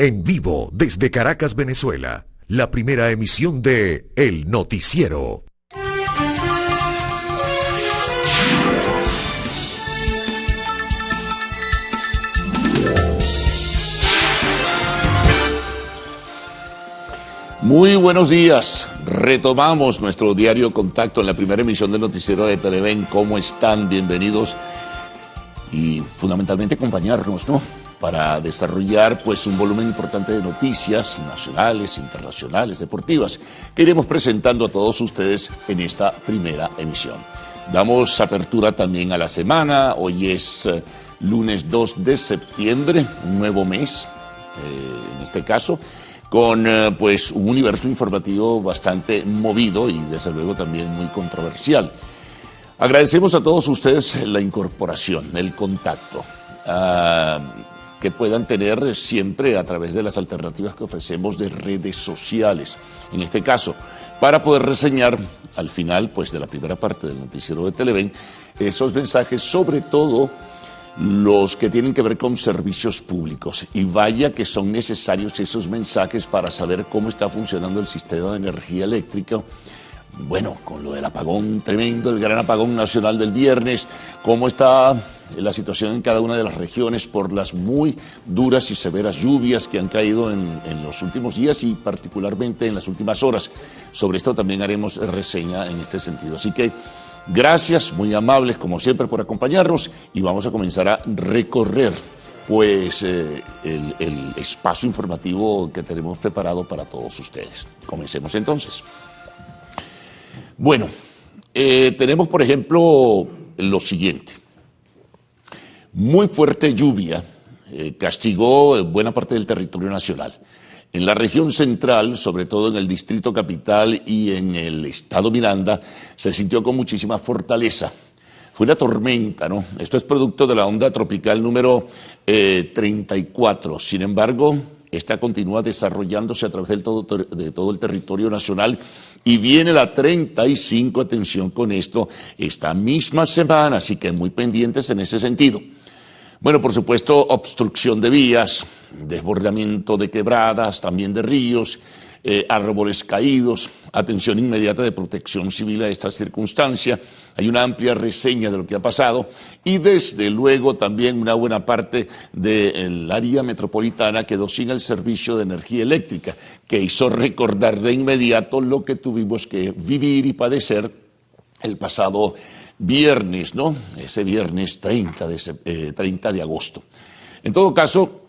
En vivo desde Caracas, Venezuela, la primera emisión de El Noticiero. Muy buenos días. Retomamos nuestro diario contacto en la primera emisión del Noticiero de Televen. ¿Cómo están? Bienvenidos. Y fundamentalmente acompañarnos, ¿no?, para desarrollar pues un volumen importante de noticias nacionales, internacionales, deportivas, que iremos presentando a todos ustedes en esta primera emisión. Damos apertura también a la semana. Hoy es lunes 2 de septiembre, un nuevo mes, en este caso, con pues un universo informativo bastante movido y desde luego también muy controversial. Agradecemos a todos ustedes la incorporación, el contacto que puedan tener siempre a través de las alternativas que ofrecemos de redes sociales. En este caso, para poder reseñar al final pues de la primera parte del Noticiero de Televen esos mensajes, sobre todo los que tienen que ver con servicios públicos. Y vaya que son necesarios esos mensajes para saber cómo está funcionando el sistema de energía eléctrica. Bueno, con lo del apagón tremendo, el gran apagón nacional del viernes, cómo está la situación en cada una de las regiones por las muy duras y severas lluvias que han caído en los últimos días y particularmente en las últimas horas. Sobre esto también haremos reseña en este sentido. Así que gracias, muy amables como siempre por acompañarnos, y vamos a comenzar a recorrer pues el espacio informativo que tenemos preparado para todos ustedes. Comencemos entonces. Bueno, tenemos por ejemplo lo siguiente. Muy fuerte lluvia castigó buena parte del territorio nacional. En la región central, sobre todo en el Distrito Capital y en el estado Miranda, se sintió con muchísima fortaleza. Fue una tormenta, ¿no? Esto es producto de la onda tropical número 34. Sin embargo, esta continúa desarrollándose a través de todo el territorio nacional y viene la 35, atención con esto, esta misma semana, así que muy pendientes en ese sentido. Bueno, por supuesto, obstrucción de vías, desbordamiento de quebradas, también de ríos, árboles caídos, atención inmediata de protección civil a esta circunstancia. Hay una amplia reseña de lo que ha pasado y desde luego también una buena parte del área metropolitana quedó sin el servicio de energía eléctrica, que hizo recordar de inmediato lo que tuvimos que vivir y padecer el pasado viernes, ¿no? Ese viernes 30 de agosto. En todo caso,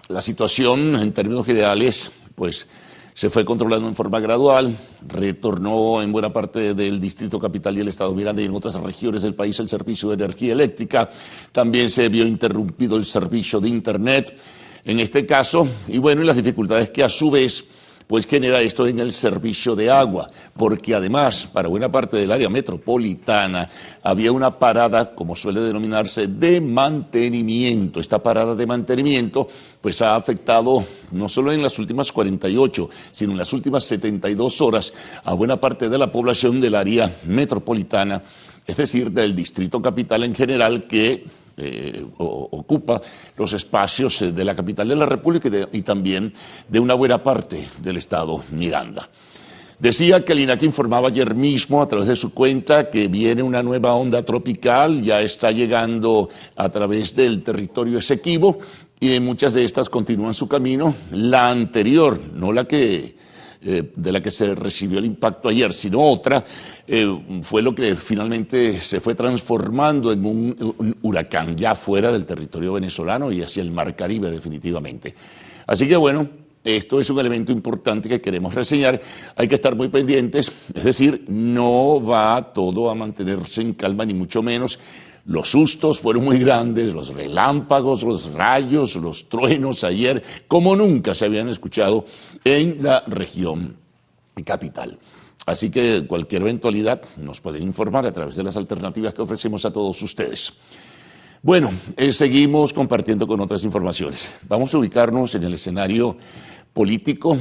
la situación en términos generales, pues se fue controlando en forma gradual, retornó en buena parte del Distrito Capital y el Estado Miranda y en otras regiones del país el servicio de energía eléctrica. También se vio interrumpido el servicio de Internet, en este caso, y bueno, y las dificultades que a su vez pues genera esto en el servicio de agua, porque además para buena parte del área metropolitana había una parada, como suele denominarse, de mantenimiento. Esta parada de mantenimiento pues ha afectado no solo en las últimas 48, sino en las últimas 72 horas a buena parte de la población del área metropolitana, es decir, del Distrito Capital en general, que ocupa los espacios de la capital de la República y también de una buena parte del estado Miranda. Decía que el INAC informaba ayer mismo a través de su cuenta que viene una nueva onda tropical, ya está llegando a través del territorio Esequibo y muchas de estas continúan su camino. La anterior, no la que de la que se recibió el impacto ayer, sino otra, fue lo que finalmente se fue transformando en un huracán ya fuera del territorio venezolano y hacia el Mar Caribe definitivamente. Así que bueno, esto es un elemento importante que queremos reseñar. Hay que estar muy pendientes, es decir, no va todo a mantenerse en calma ni mucho menos. Los sustos fueron muy grandes, los relámpagos, los rayos, los truenos ayer, como nunca se habían escuchado en la región capital. Así que cualquier eventualidad nos pueden informar a través de las alternativas que ofrecemos a todos ustedes. Bueno, seguimos compartiendo con otras informaciones. Vamos a ubicarnos en el escenario político.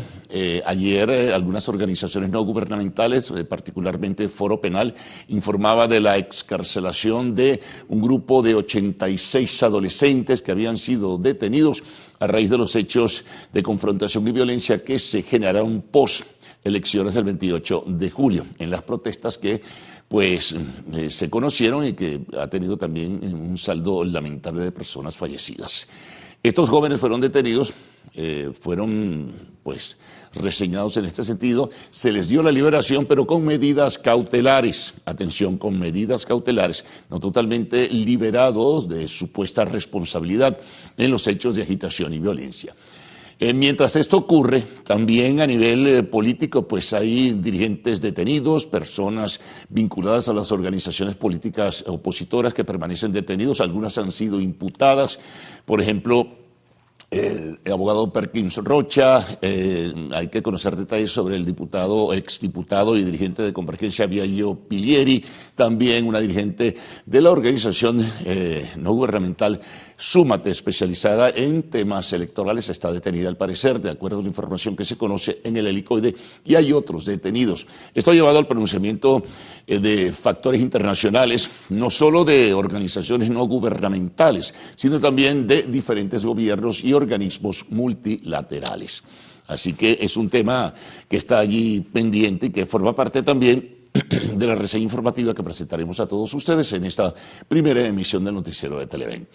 Ayer algunas organizaciones no gubernamentales, particularmente Foro Penal, informaba de la excarcelación de un grupo de 86 adolescentes que habían sido detenidos a raíz de los hechos de confrontación y violencia que se generaron post elecciones del 28 de julio, en las protestas que pues se conocieron y que ha tenido también un saldo lamentable de personas fallecidas. Estos jóvenes fueron detenidos, fueron pues reseñados en este sentido, se les dio la liberación pero con medidas cautelares, atención, con medidas cautelares, no totalmente liberados de supuesta responsabilidad en los hechos de agitación y violencia. Mientras esto ocurre, también a nivel político, pues hay dirigentes detenidos, personas vinculadas a las organizaciones políticas opositoras que permanecen detenidos, algunas han sido imputadas, por ejemplo, el abogado Perkins Rocha, hay que conocer detalles sobre el exdiputado y dirigente de Convergencia, Biagio Pilieri, también una dirigente de la organización no gubernamental Súmate, especializada en temas electorales, está detenida al parecer, de acuerdo a la información que se conoce en el helicoide, y hay otros detenidos. Esto ha llevado al pronunciamiento de factores internacionales, no solo de organizaciones no gubernamentales, sino también de diferentes gobiernos y organismos multilaterales. Así que es un tema que está allí pendiente y que forma parte también de la reseña informativa que presentaremos a todos ustedes en esta primera emisión del noticiero de Televen.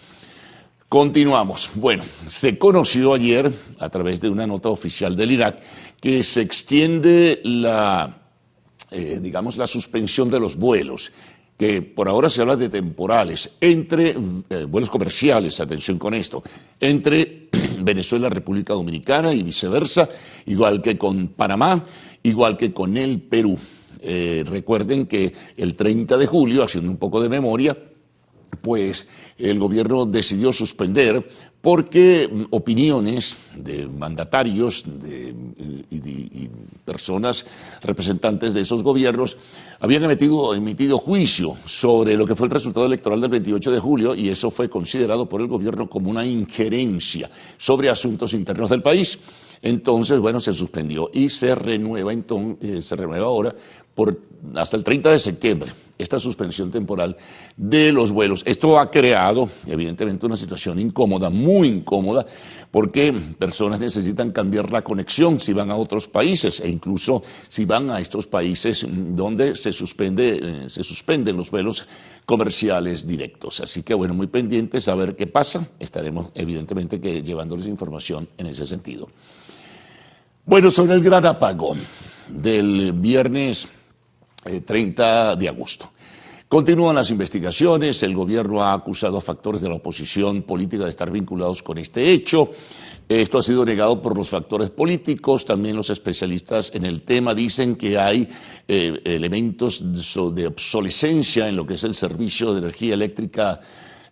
Continuamos. Bueno, se conoció ayer a través de una nota oficial del Irak que se extiende la suspensión de los vuelos, que por ahora se habla de temporales, entre vuelos comerciales, atención con esto, entre Venezuela, República Dominicana y viceversa, igual que con Panamá, igual que con el Perú. Recuerden que el 30 de julio, haciendo un poco de memoria, pues el gobierno decidió suspender porque opiniones de mandatarios y personas representantes de esos gobiernos habían emitido juicio sobre lo que fue el resultado electoral del 28 de julio y eso fue considerado por el gobierno como una injerencia sobre asuntos internos del país. Entonces, bueno, se suspendió y se renueva ahora hasta el 30 de septiembre esta suspensión temporal de los vuelos. Esto ha creado, evidentemente, una situación incómoda, muy incómoda, porque personas necesitan cambiar la conexión si van a otros países e incluso si van a estos países donde se suspenden los vuelos comerciales directos. Así que, bueno, muy pendientes a ver qué pasa. Estaremos, evidentemente, llevándoles información en ese sentido. Bueno, sobre el gran apagón del viernes 30 de agosto. Continúan las investigaciones, el gobierno ha acusado a factores de la oposición política de estar vinculados con este hecho. Esto ha sido negado por los factores políticos, también los especialistas en el tema dicen que hay elementos de obsolescencia en lo que es el servicio de energía eléctrica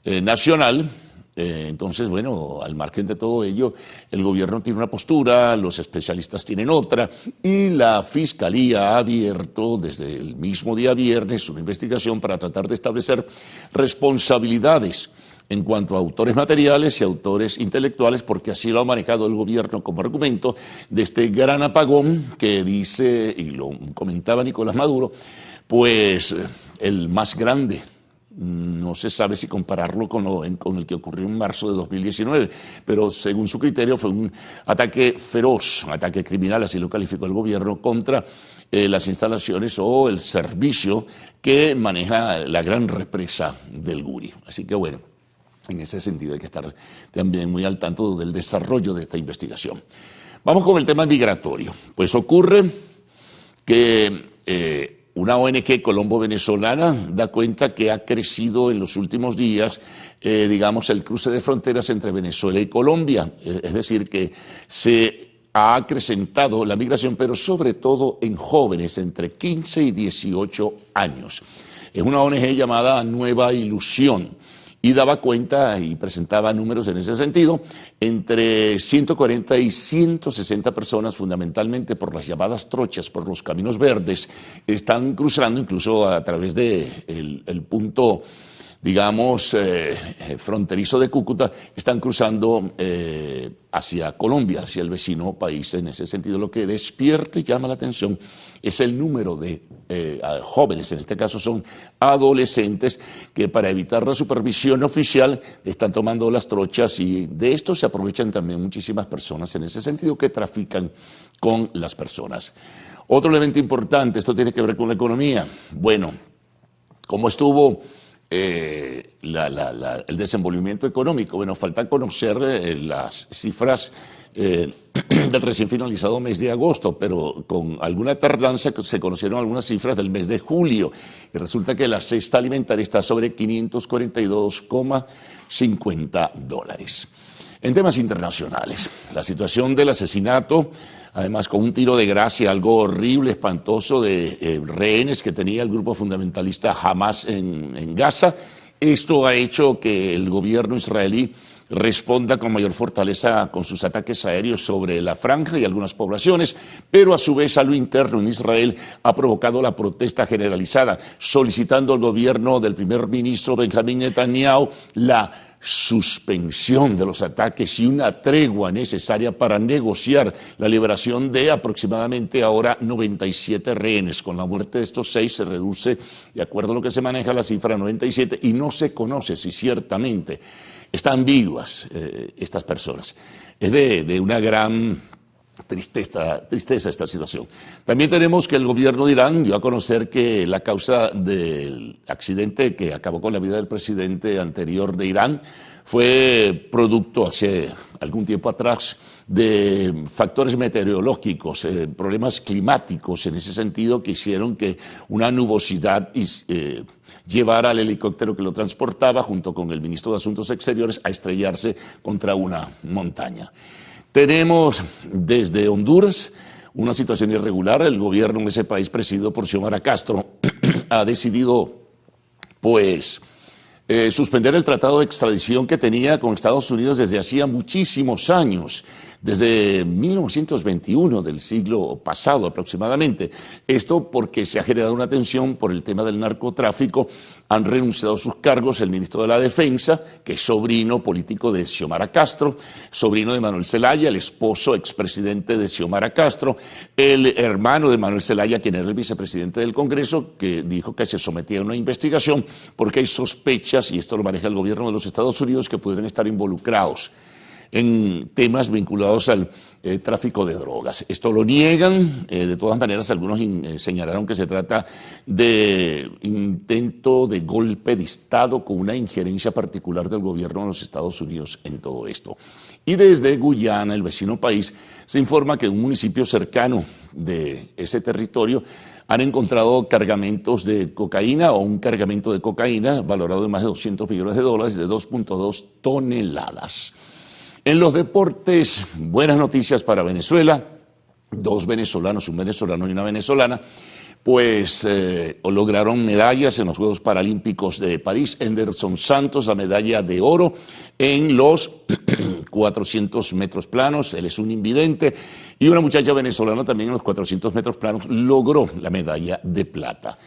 nacional. Entonces, bueno, al margen de todo ello, el gobierno tiene una postura, los especialistas tienen otra y la Fiscalía ha abierto desde el mismo día viernes una investigación para tratar de establecer responsabilidades en cuanto a autores materiales y autores intelectuales, porque así lo ha manejado el gobierno como argumento de este gran apagón que dice, y lo comentaba Nicolás Maduro, pues el más grande. No se sabe si compararlo con el que ocurrió en marzo de 2019, pero según su criterio fue un ataque feroz, un ataque criminal, así lo calificó el gobierno, contra las instalaciones o el servicio que maneja la gran represa del Guri. Así que bueno, en ese sentido hay que estar también muy al tanto del desarrollo de esta investigación. Vamos con el tema migratorio. Pues ocurre que una ONG colombo-venezolana da cuenta que ha crecido en los últimos días, el cruce de fronteras entre Venezuela y Colombia. Es decir, que se ha acrecentado la migración, pero sobre todo en jóvenes entre 15 y 18 años. Es una ONG llamada Nueva Ilusión y daba cuenta y presentaba números en ese sentido, entre 140 y 160 personas, fundamentalmente por las llamadas trochas, por los caminos verdes, están cruzando incluso a través del punto digamos, fronterizo de Cúcuta, están cruzando hacia Colombia, hacia el vecino país. En ese sentido, lo que despierta y llama la atención es el número de jóvenes, en este caso son adolescentes, que para evitar la supervisión oficial están tomando las trochas, y de esto se aprovechan también muchísimas personas en ese sentido que trafican con las personas. Otro elemento importante, esto tiene que ver con la economía. Bueno, ¿cómo estuvo el desenvolvimiento económico? Bueno, falta conocer las cifras del recién finalizado mes de agosto, pero con alguna tardanza se conocieron algunas cifras del mes de julio, y resulta que la cesta alimentaria está sobre $542,50. En temas internacionales, la situación del asesinato, además con un tiro de gracia, algo horrible, espantoso, de rehenes que tenía el grupo fundamentalista Hamas en Gaza. Esto ha hecho que el gobierno israelí responda con mayor fortaleza con sus ataques aéreos sobre la franja y algunas poblaciones, pero a su vez a lo interno en Israel ha provocado la protesta generalizada, solicitando al gobierno del primer ministro Benjamín Netanyahu la suspensión de los ataques y una tregua necesaria para negociar la liberación de aproximadamente ahora 97 rehenes. Con la muerte de estos 6 se reduce, de acuerdo a lo que se maneja, la cifra a 97, y no se conoce si ciertamente están vivas estas personas. Es de una gran tristeza esta situación. También tenemos que el gobierno de Irán dio a conocer que la causa del accidente que acabó con la vida del presidente anterior de Irán fue producto hace algún tiempo atrás de factores meteorológicos, problemas climáticos en ese sentido, que hicieron que una nubosidad llevara al helicóptero que lo transportaba junto con el ministro de Asuntos Exteriores a estrellarse contra una montaña. Tenemos desde Honduras una situación irregular. El gobierno de ese país, presidido por Xiomara Castro, ha decidido suspender el tratado de extradición que tenía con Estados Unidos desde hacía muchísimos años, desde 1921 del siglo pasado aproximadamente. Esto porque se ha generado una tensión por el tema del narcotráfico. Han renunciado a sus cargos el ministro de la Defensa, que es sobrino político de Xiomara Castro, sobrino de Manuel Zelaya, el esposo expresidente de Xiomara Castro, el hermano de Manuel Zelaya, quien era el vicepresidente del Congreso, que dijo que se sometía a una investigación porque hay sospechas, y esto lo maneja el gobierno de los Estados Unidos, que pudieran estar involucrados en temas vinculados al tráfico de drogas. Esto lo niegan. De todas maneras, algunos señalaron que se trata de intento de golpe de Estado con una injerencia particular del gobierno de los Estados Unidos en todo esto. Y desde Guyana, el vecino país, se informa que en un municipio cercano de ese territorio han encontrado cargamentos de cocaína, o un cargamento de cocaína valorado en más de $200 millones de 2.2 toneladas. En los deportes, buenas noticias para Venezuela. 2 venezolanos, un venezolano y una venezolana, lograron medallas en los Juegos Paralímpicos de París. Anderson Santos, la medalla de oro en los 400 metros planos, él es un invidente, y una muchacha venezolana también en los 400 metros planos logró la medalla de plata.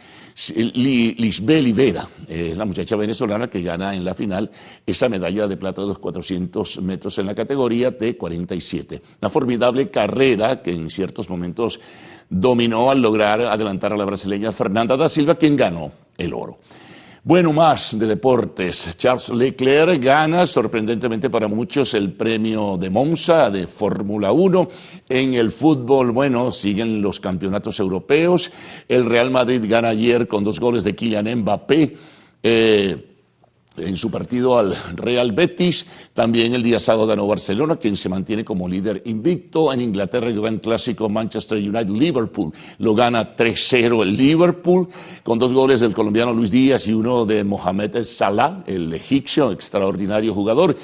Lisbeth Vera es la muchacha venezolana que gana en la final esa medalla de plata de los 400 metros en la categoría de 47. Una formidable carrera que en ciertos momentos dominó al lograr adelantar a la brasileña Fernanda da Silva, quien ganó el oro. Bueno, más de deportes. Charles Leclerc gana, sorprendentemente para muchos, el premio de Monza de Fórmula 1. En el fútbol, bueno, siguen los campeonatos europeos. El Real Madrid gana ayer con 2 goles de Kylian Mbappé en su partido al Real Betis. También el día sábado ganó Barcelona, quien se mantiene como líder invicto. En Inglaterra, el gran clásico Manchester United-Liverpool lo gana 3-0 el Liverpool, con 2 goles del colombiano Luis Díaz y uno de Mohamed Salah, el egipcio, extraordinario jugador.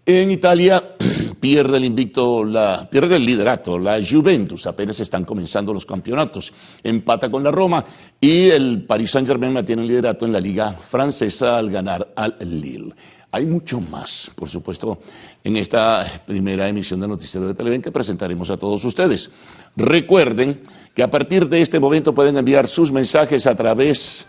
En Italia pierde el liderato la Juventus, apenas están comenzando los campeonatos, empata con la Roma, y el Paris Saint-Germain mantiene el liderato en la Liga francesa al ganar al Lille. Hay mucho más, por supuesto, en esta primera emisión de Noticiero de Televen que presentaremos a todos ustedes. Recuerden que a partir de este momento pueden enviar sus mensajes a través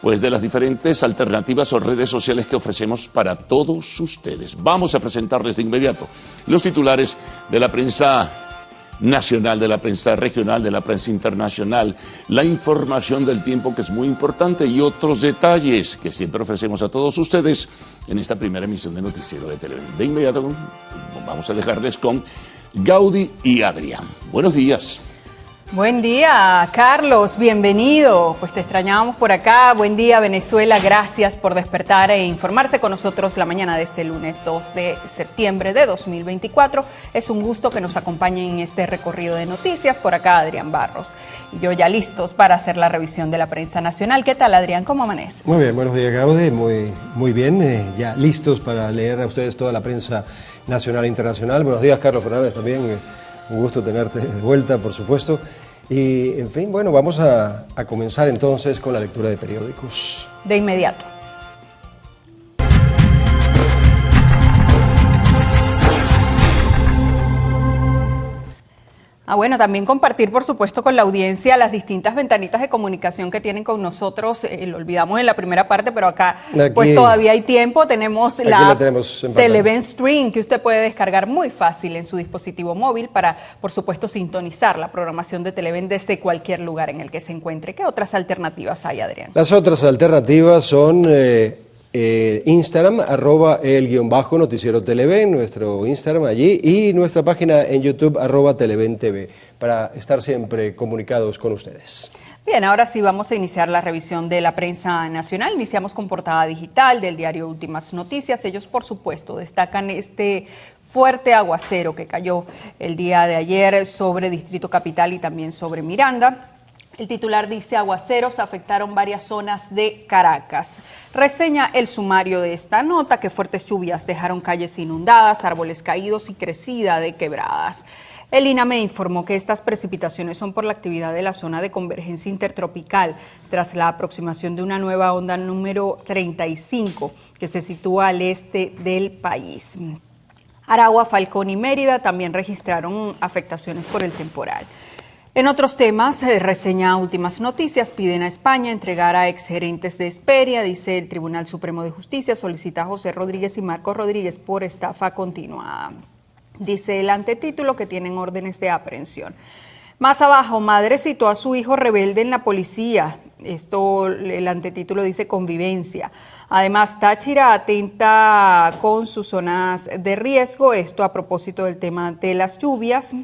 pues de las diferentes alternativas o redes sociales que ofrecemos para todos ustedes. Vamos a presentarles de inmediato los titulares de la prensa nacional, de la prensa regional, de la prensa internacional, la información del tiempo, que es muy importante, y otros detalles que siempre ofrecemos a todos ustedes en esta primera emisión de Noticiero de Televen. De inmediato vamos a dejarles con Gaudí y Adrián. Buenos días. Buen día, Carlos, bienvenido. Pues te extrañábamos por acá. Buen día, Venezuela. Gracias por despertar e informarse con nosotros la mañana de este lunes 2 de septiembre de 2024. Es un gusto que nos acompañen en este recorrido de noticias. Por acá, Adrián Barros. Y yo ya listos para hacer la revisión de la prensa nacional. ¿Qué tal, Adrián? ¿Cómo amaneces? Muy bien, buenos días, Gaudí. Muy bien. Ya listos para leer a ustedes toda la prensa nacional e internacional. Buenos días, Carlos Fernández, también. Un gusto tenerte de vuelta, por supuesto. Y, en fin, bueno, vamos a comenzar entonces con la lectura de periódicos. De inmediato. Bueno, también compartir, por supuesto, con la audiencia las distintas ventanitas de comunicación que tienen con nosotros. Lo olvidamos en la primera parte, pero acá pues todavía hay tiempo. Tenemos la Televen Stream, que usted puede descargar muy fácil en su dispositivo móvil para, por supuesto, sintonizar la programación de Televen desde cualquier lugar en el que se encuentre. ¿Qué otras alternativas hay, Adrián? Las otras alternativas son Instagram, @el_noticiero Televen, nuestro Instagram allí, y nuestra página en YouTube, @Televen TV, para estar siempre comunicados con ustedes. Bien, ahora sí vamos a iniciar la revisión de la prensa nacional. Iniciamos con portada digital del diario Últimas Noticias. Ellos, por supuesto, destacan este fuerte aguacero que cayó el día de ayer sobre Distrito Capital y también sobre Miranda. El titular dice: aguaceros afectaron varias zonas de Caracas. Reseña el sumario de esta nota que fuertes lluvias dejaron calles inundadas, árboles caídos y crecida de quebradas. El INAME informó que estas precipitaciones son por la actividad de la zona de convergencia intertropical tras la aproximación de una nueva onda número 35 que se sitúa al este del país. Aragua, Falcón y Mérida también registraron afectaciones por el temporal. En otros temas, reseña Últimas Noticias, piden a España entregar a exgerentes de Esperia. Dice el Tribunal Supremo de Justicia solicita a José Rodríguez y Marcos Rodríguez por estafa continuada. Dice el antetítulo que tienen órdenes de aprehensión. Más abajo, madre citó a su hijo rebelde en la policía. Esto, el antetítulo dice convivencia. Además, Táchira atenta con sus zonas de riesgo. Esto a propósito del tema de las lluvias.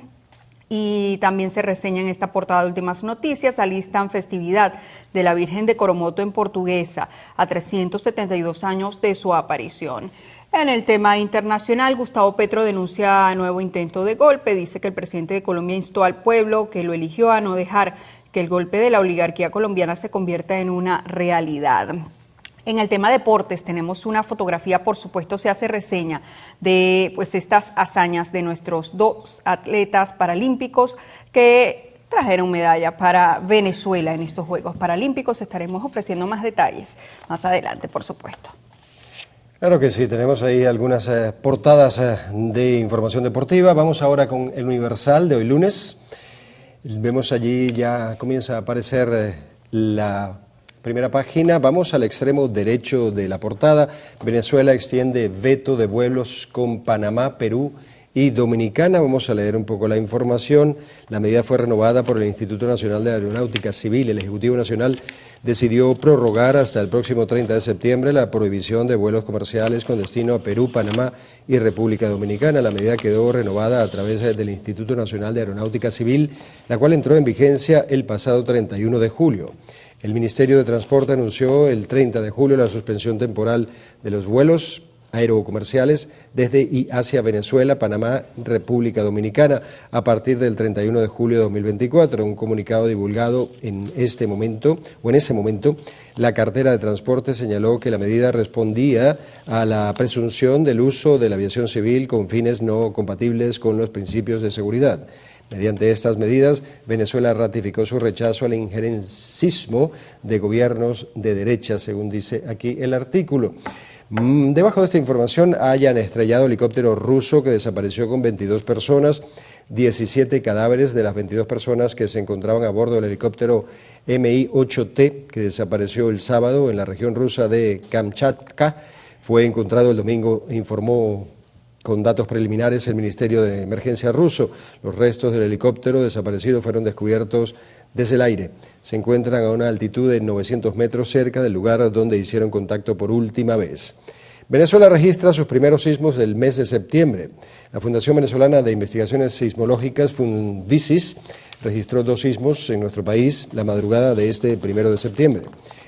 Y también se reseña en esta portada de Últimas Noticias, alistan festividad de la Virgen de Coromoto en Portuguesa, a 372 años de su aparición. En el tema internacional, Gustavo Petro denuncia nuevo intento de golpe. Dice que el presidente de Colombia instó al pueblo que lo eligió a no dejar que el golpe de la oligarquía colombiana se convierta en una realidad. En el tema deportes tenemos una fotografía, por supuesto se hace reseña de pues estas hazañas de nuestros dos atletas paralímpicos que trajeron medalla para Venezuela en estos Juegos Paralímpicos. Estaremos ofreciendo más detalles más adelante, por supuesto. Claro que sí, tenemos ahí algunas portadas de información deportiva. Vamos ahora con el Universal de hoy lunes. Vemos allí ya comienza a aparecer la primera página. Vamos al extremo derecho de la portada. Venezuela extiende veto de vuelos con Panamá, Perú y Dominicana. Vamos a leer un poco la información. La medida fue renovada por el Instituto Nacional de Aeronáutica Civil. El Ejecutivo Nacional decidió prorrogar hasta el próximo 30 de septiembre la prohibición de vuelos comerciales con destino a Perú, Panamá y República Dominicana. La medida quedó renovada a través del Instituto Nacional de Aeronáutica Civil, la cual entró en vigencia el pasado 31 de julio. El Ministerio de Transporte anunció el 30 de julio la suspensión temporal de los vuelos aerocomerciales desde y hacia Venezuela, Panamá, República Dominicana a partir del 31 de julio de 2024. En un comunicado divulgado en ese momento, la cartera de transporte señaló que la medida respondía a la presunción del uso de la aviación civil con fines no compatibles con los principios de seguridad. Mediante estas medidas, Venezuela ratificó su rechazo al injerencismo de gobiernos de derecha, según dice aquí el artículo. Debajo de esta información hayan estrellado helicóptero ruso que desapareció con 22 personas, 17 cadáveres de las 22 personas que se encontraban a bordo del helicóptero Mi-8T que desapareció el sábado en la región rusa de Kamchatka. Fue encontrado el domingo, informó con datos preliminares el Ministerio de Emergencia ruso. Los restos del helicóptero desaparecido fueron descubiertos desde el aire. Se encuentran a una altitud de 900 metros cerca del lugar donde hicieron contacto por última vez. Venezuela registra sus primeros sismos del mes de septiembre. La Fundación Venezolana de Investigaciones Sismológicas, Funvisis, registró 2 sismos en nuestro país la madrugada de este 1 de septiembre.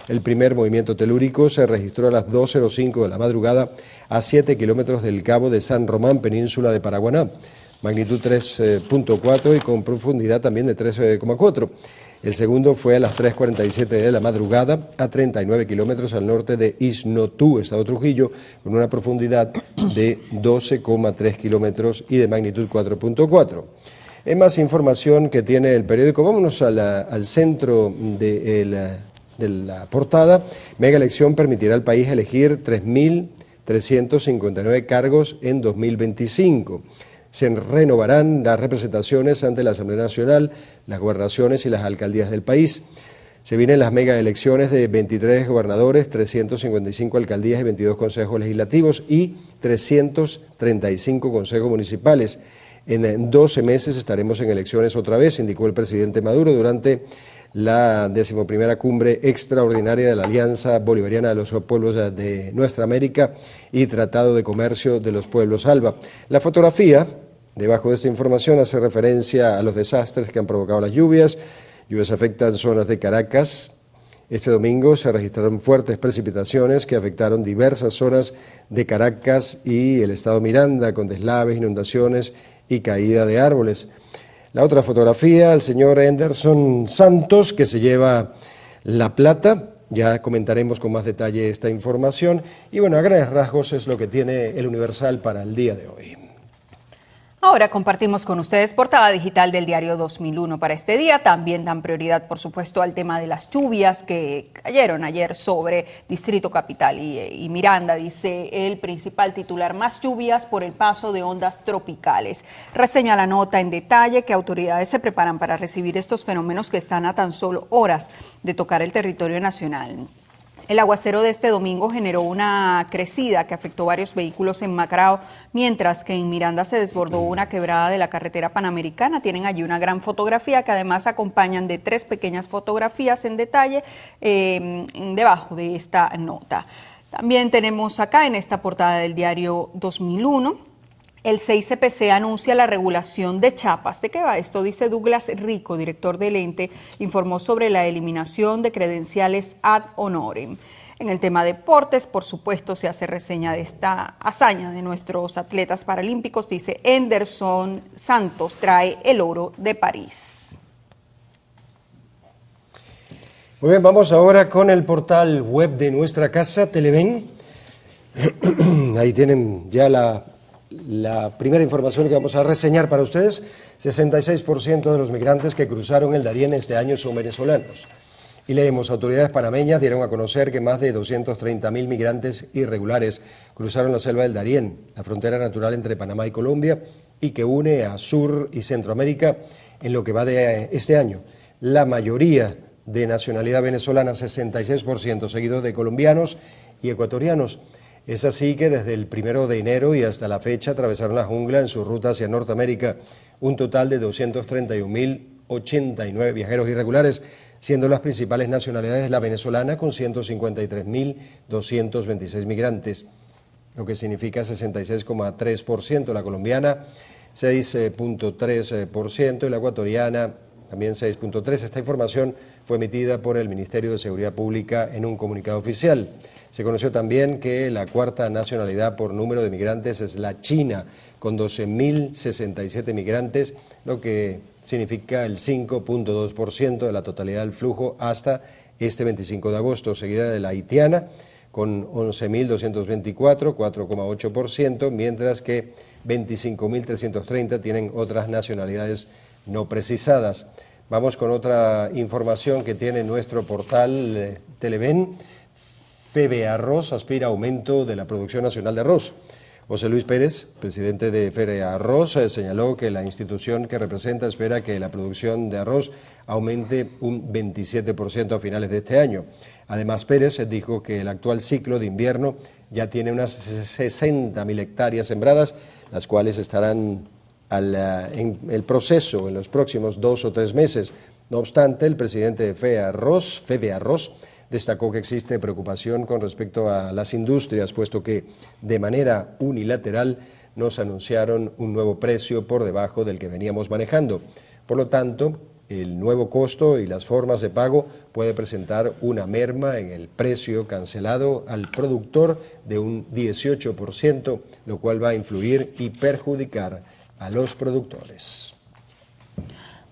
El primer movimiento telúrico se registró a las 2:05 de la madrugada a 7 kilómetros del Cabo de San Román, península de Paraguaná, magnitud 3.4 y con profundidad también de 3,4. El segundo fue a las 3:47 de la madrugada a 39 kilómetros al norte de Isnotú, Estado Trujillo, con una profundidad de 12,3 kilómetros y de magnitud 4.4. En más información que tiene el periódico, vámonos al centro de la portada. Mega elección permitirá al país elegir 3.359 cargos en 2025. Se renovarán las representaciones ante la Asamblea Nacional, las gobernaciones y las alcaldías del país. Se vienen las mega elecciones de 23 gobernadores, 355 alcaldías y 22 consejos legislativos y 335 consejos municipales. En 12 meses estaremos en elecciones otra vez, indicó el presidente Maduro durante la 11ª cumbre extraordinaria de la Alianza Bolivariana de los Pueblos de Nuestra América y Tratado de Comercio de los Pueblos ALBA. La fotografía, debajo de esta información, hace referencia a los desastres que han provocado las lluvias. Lluvias afectan zonas de Caracas. Este domingo se registraron fuertes precipitaciones que afectaron diversas zonas de Caracas y el estado Miranda, con deslaves, inundaciones y caída de árboles. La otra fotografía, el señor Henderson Santos, que se lleva la plata. Ya comentaremos con más detalle esta información. Y bueno, a grandes rasgos es lo que tiene el Universal para el día de hoy. Ahora compartimos con ustedes portada digital del diario 2001 para este día. También dan prioridad, por supuesto, al tema de las lluvias que cayeron ayer sobre Distrito Capital y Miranda. Dice el principal titular: más lluvias por el paso de ondas tropicales. Reseña la nota en detalle que autoridades se preparan para recibir estos fenómenos que están a tan solo horas de tocar el territorio nacional. El aguacero de este domingo generó una crecida que afectó varios vehículos en Macao, mientras que en Miranda se desbordó una quebrada de la carretera panamericana. Tienen allí una gran fotografía que además acompañan de 3 pequeñas fotografías en detalle debajo de esta nota. También tenemos acá en esta portada del diario 2001. El 6CPC anuncia la regulación de chapas. ¿De qué va esto? Dice Douglas Rico, director del ente, informó sobre la eliminación de credenciales ad honorem. En el tema deportes, por supuesto, se hace reseña de esta hazaña de nuestros atletas paralímpicos. Dice: Henderson Santos trae el oro de París. Muy bien, vamos ahora con el portal web de nuestra casa, Televen. Ahí tienen ya la primera información que vamos a reseñar para ustedes. 66% de los migrantes que cruzaron el Darién este año son venezolanos. Y leemos: autoridades panameñas dieron a conocer que más de 230.000 migrantes irregulares cruzaron la selva del Darién, la frontera natural entre Panamá y Colombia, y que une a Sur y Centroamérica en lo que va de este año. La mayoría de nacionalidad venezolana, 66%, seguido de colombianos y ecuatorianos. Es así que desde el 1 de enero y hasta la fecha atravesaron la jungla en su ruta hacia Norteamérica un total de 231.089 viajeros irregulares, siendo las principales nacionalidades la venezolana con 153.226 migrantes, lo que significa 66,3%, la colombiana 6,3% y la ecuatoriana también 6,3%. Esta información fue emitida por el Ministerio de Seguridad Pública en un comunicado oficial. Se conoció también que la cuarta nacionalidad por número de migrantes es la China, con 12.067 migrantes, lo que significa el 5,2% de la totalidad del flujo hasta este 25 de agosto, seguida de la haitiana, con 11.224, 4,8%, mientras que 25.330 tienen otras nacionalidades no precisadas. Vamos con otra información que tiene nuestro portal Televen. FedeArroz aspira a aumento de la producción nacional de arroz. José Luis Pérez, presidente de FedeArroz, señaló que la institución que representa espera que la producción de arroz aumente un 27% a finales de este año. Además, Pérez dijo que el actual ciclo de invierno ya tiene unas 60.000 hectáreas sembradas, las cuales estarán en el proceso en los próximos 2 o 3 meses. No obstante, el presidente de FedeArroz, destacó que existe preocupación con respecto a las industrias, puesto que de manera unilateral nos anunciaron un nuevo precio por debajo del que veníamos manejando. Por lo tanto, el nuevo costo y las formas de pago puede presentar una merma en el precio cancelado al productor de un 18%, lo cual va a influir y perjudicar a los productores.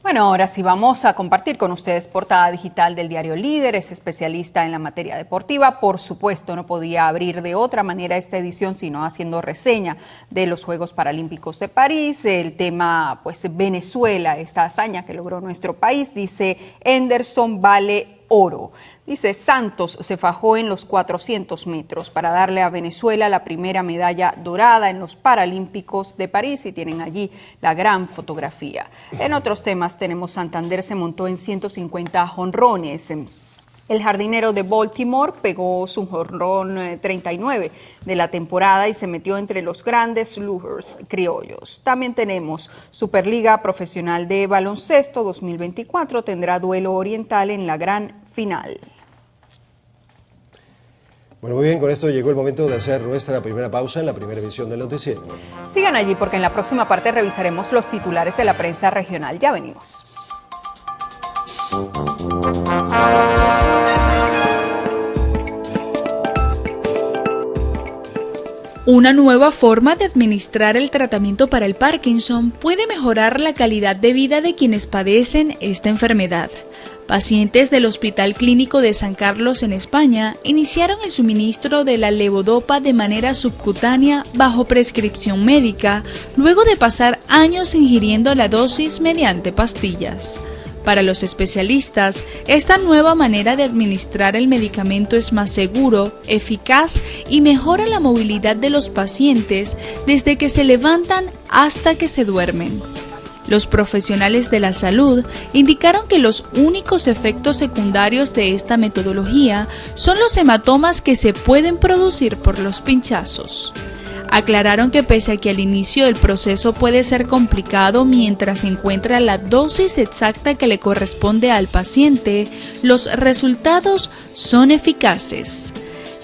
Bueno, ahora sí vamos a compartir con ustedes portada digital del diario Líder, es especialista en la materia deportiva. Por supuesto, no podía abrir de otra manera esta edición sino haciendo reseña de los Juegos Paralímpicos de París. El tema, pues, Venezuela, esta hazaña que logró nuestro país, dice Henderson vale oro. Dice, Santos se fajó en los 400 metros para darle a Venezuela la primera medalla dorada en los Paralímpicos de París y tienen allí la gran fotografía. En otros temas tenemos Santander se montó en 150 jonrones. El jardinero de Baltimore pegó su jonrón 39 de la temporada y se metió entre los grandes sluggers criollos. También tenemos Superliga Profesional de Baloncesto 2024, tendrá duelo oriental en la gran final. Bueno, muy bien, con esto llegó el momento de hacer nuestra primera pausa en la primera edición del noticiero. Sigan allí porque en la próxima parte revisaremos los titulares de la prensa regional. Ya venimos. Una nueva forma de administrar el tratamiento para el Parkinson puede mejorar la calidad de vida de quienes padecen esta enfermedad. Pacientes del Hospital Clínico de San Carlos en España iniciaron el suministro de la levodopa de manera subcutánea bajo prescripción médica, luego de pasar años ingiriendo la dosis mediante pastillas. Para los especialistas, esta nueva manera de administrar el medicamento es más seguro, eficaz y mejora la movilidad de los pacientes desde que se levantan hasta que se duermen. Los profesionales de la salud indicaron que los únicos efectos secundarios de esta metodología son los hematomas que se pueden producir por los pinchazos. Aclararon que pese a que al inicio el proceso puede ser complicado mientras se encuentra la dosis exacta que le corresponde al paciente, los resultados son eficaces.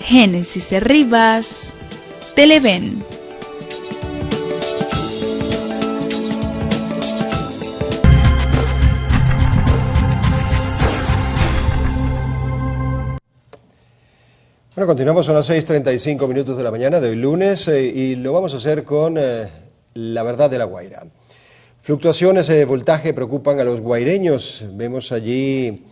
Génesis Rivas, Televen. Bueno, continuamos a las 6:35 minutos de la mañana de hoy lunes y lo vamos a hacer con La Verdad de La Guaira. Fluctuaciones de voltaje preocupan a los guaireños. Vemos allí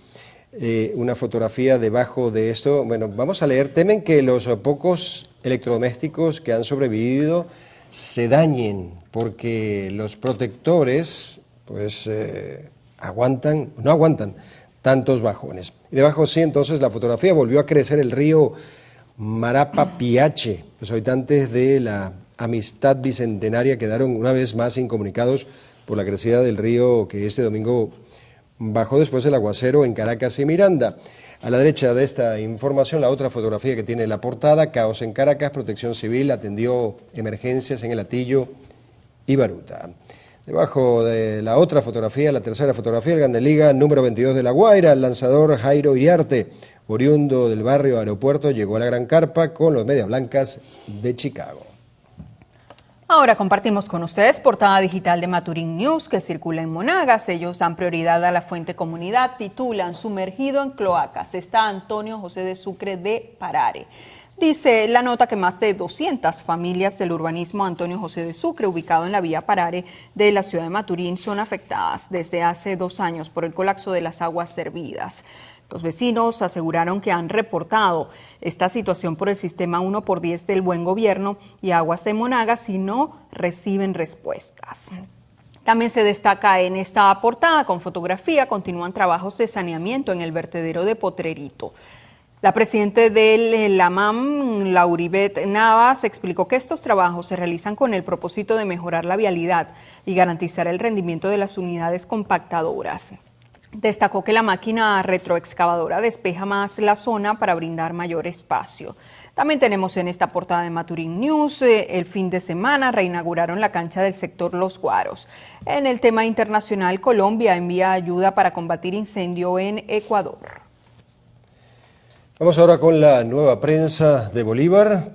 una fotografía debajo de esto. Bueno, vamos a leer. Temen que los pocos electrodomésticos que han sobrevivido se dañen porque los protectores pues no aguantan tantos bajones. Y debajo sí, entonces la fotografía volvió a crecer el río Marapapiache. Los habitantes de la Amistad Bicentenaria quedaron una vez más incomunicados por la crecida del río que este domingo bajó después del aguacero en Caracas y Miranda. A la derecha de esta información, la otra fotografía que tiene la portada, caos en Caracas, Protección Civil atendió emergencias en El Hatillo y Baruta. Debajo de la otra fotografía, la tercera fotografía, el Grande Liga número 22 de La Guaira, el lanzador Jairo Iriarte, oriundo del barrio Aeropuerto, llegó a la Gran Carpa con los Medias Blancas de Chicago. Ahora compartimos con ustedes portada digital de Maturín News que circula en Monagas. Ellos dan prioridad a la fuente comunidad, titulan Sumergido en cloacas. Está Antonio José de Sucre de Parare. Dice la nota que más de 200 familias del urbanismo Antonio José de Sucre, ubicado en la vía Parare de la ciudad de Maturín, son afectadas desde hace 2 años por el colapso de las aguas servidas. Los vecinos aseguraron que han reportado esta situación por el sistema 1x10 del Buen Gobierno y Aguas de Monagas y no reciben respuestas. También se destaca en esta portada con fotografía, continúan trabajos de saneamiento en el vertedero de Potrerito. La presidenta del LAMAM, Lauribet Navas, explicó que estos trabajos se realizan con el propósito de mejorar la vialidad y garantizar el rendimiento de las unidades compactadoras. Destacó que la máquina retroexcavadora despeja más la zona para brindar mayor espacio. También tenemos en esta portada de Maturín News, el fin de semana reinauguraron la cancha del sector Los Guaros. En el tema internacional, Colombia envía ayuda para combatir incendio en Ecuador. Vamos ahora con la nueva prensa de Bolívar.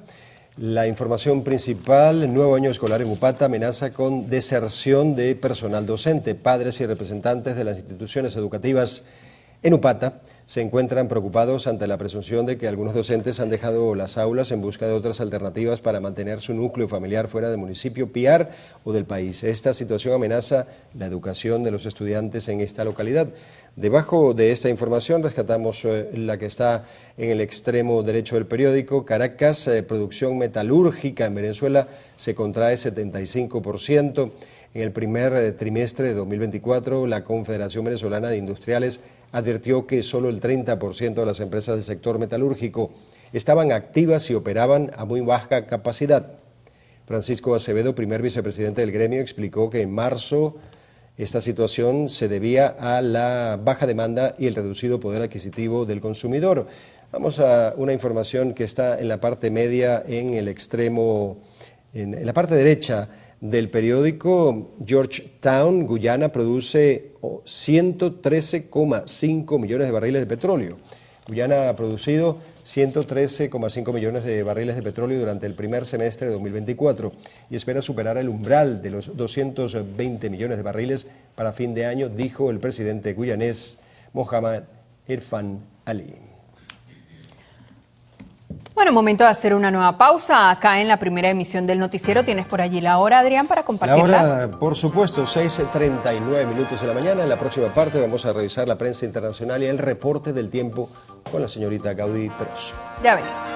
La información principal: el nuevo año escolar en Upata amenaza con deserción de personal docente. Padres y representantes de las instituciones educativas en Upata se encuentran preocupados ante la presunción de que algunos docentes han dejado las aulas en busca de otras alternativas para mantener su núcleo familiar fuera del municipio, Piar o del país. Esta situación amenaza la educación de los estudiantes en esta localidad. Debajo de esta información rescatamos la que está en el extremo derecho del periódico. Caracas, producción metalúrgica en Venezuela se contrae 75%. En el primer trimestre de 2024, la Confederación Venezolana de Industriales advirtió que solo el 30% de las empresas del sector metalúrgico estaban activas y operaban a muy baja capacidad. Francisco Acevedo, primer vicepresidente del gremio, explicó que en marzo esta situación se debía a la baja demanda y el reducido poder adquisitivo del consumidor. Vamos a una información que está en la parte media, en el extremo, en la parte derecha del periódico. Georgetown, Guyana, produce 113,5 millones de barriles de petróleo. Guyana ha producido 113,5 millones de barriles de petróleo durante el primer semestre de 2024 y espera superar el umbral de los 220 millones de barriles para fin de año, dijo el presidente guyanés Mohamed Irfan Ali. Bueno, momento de hacer una nueva pausa. Acá en la primera emisión del noticiero tienes por allí la hora, Adrián, para compartirla. La hora, por supuesto, 6:39 minutos de la mañana. En la próxima parte vamos a revisar la prensa internacional y el reporte del tiempo con la señorita Gaudí Peroso. Ya venimos.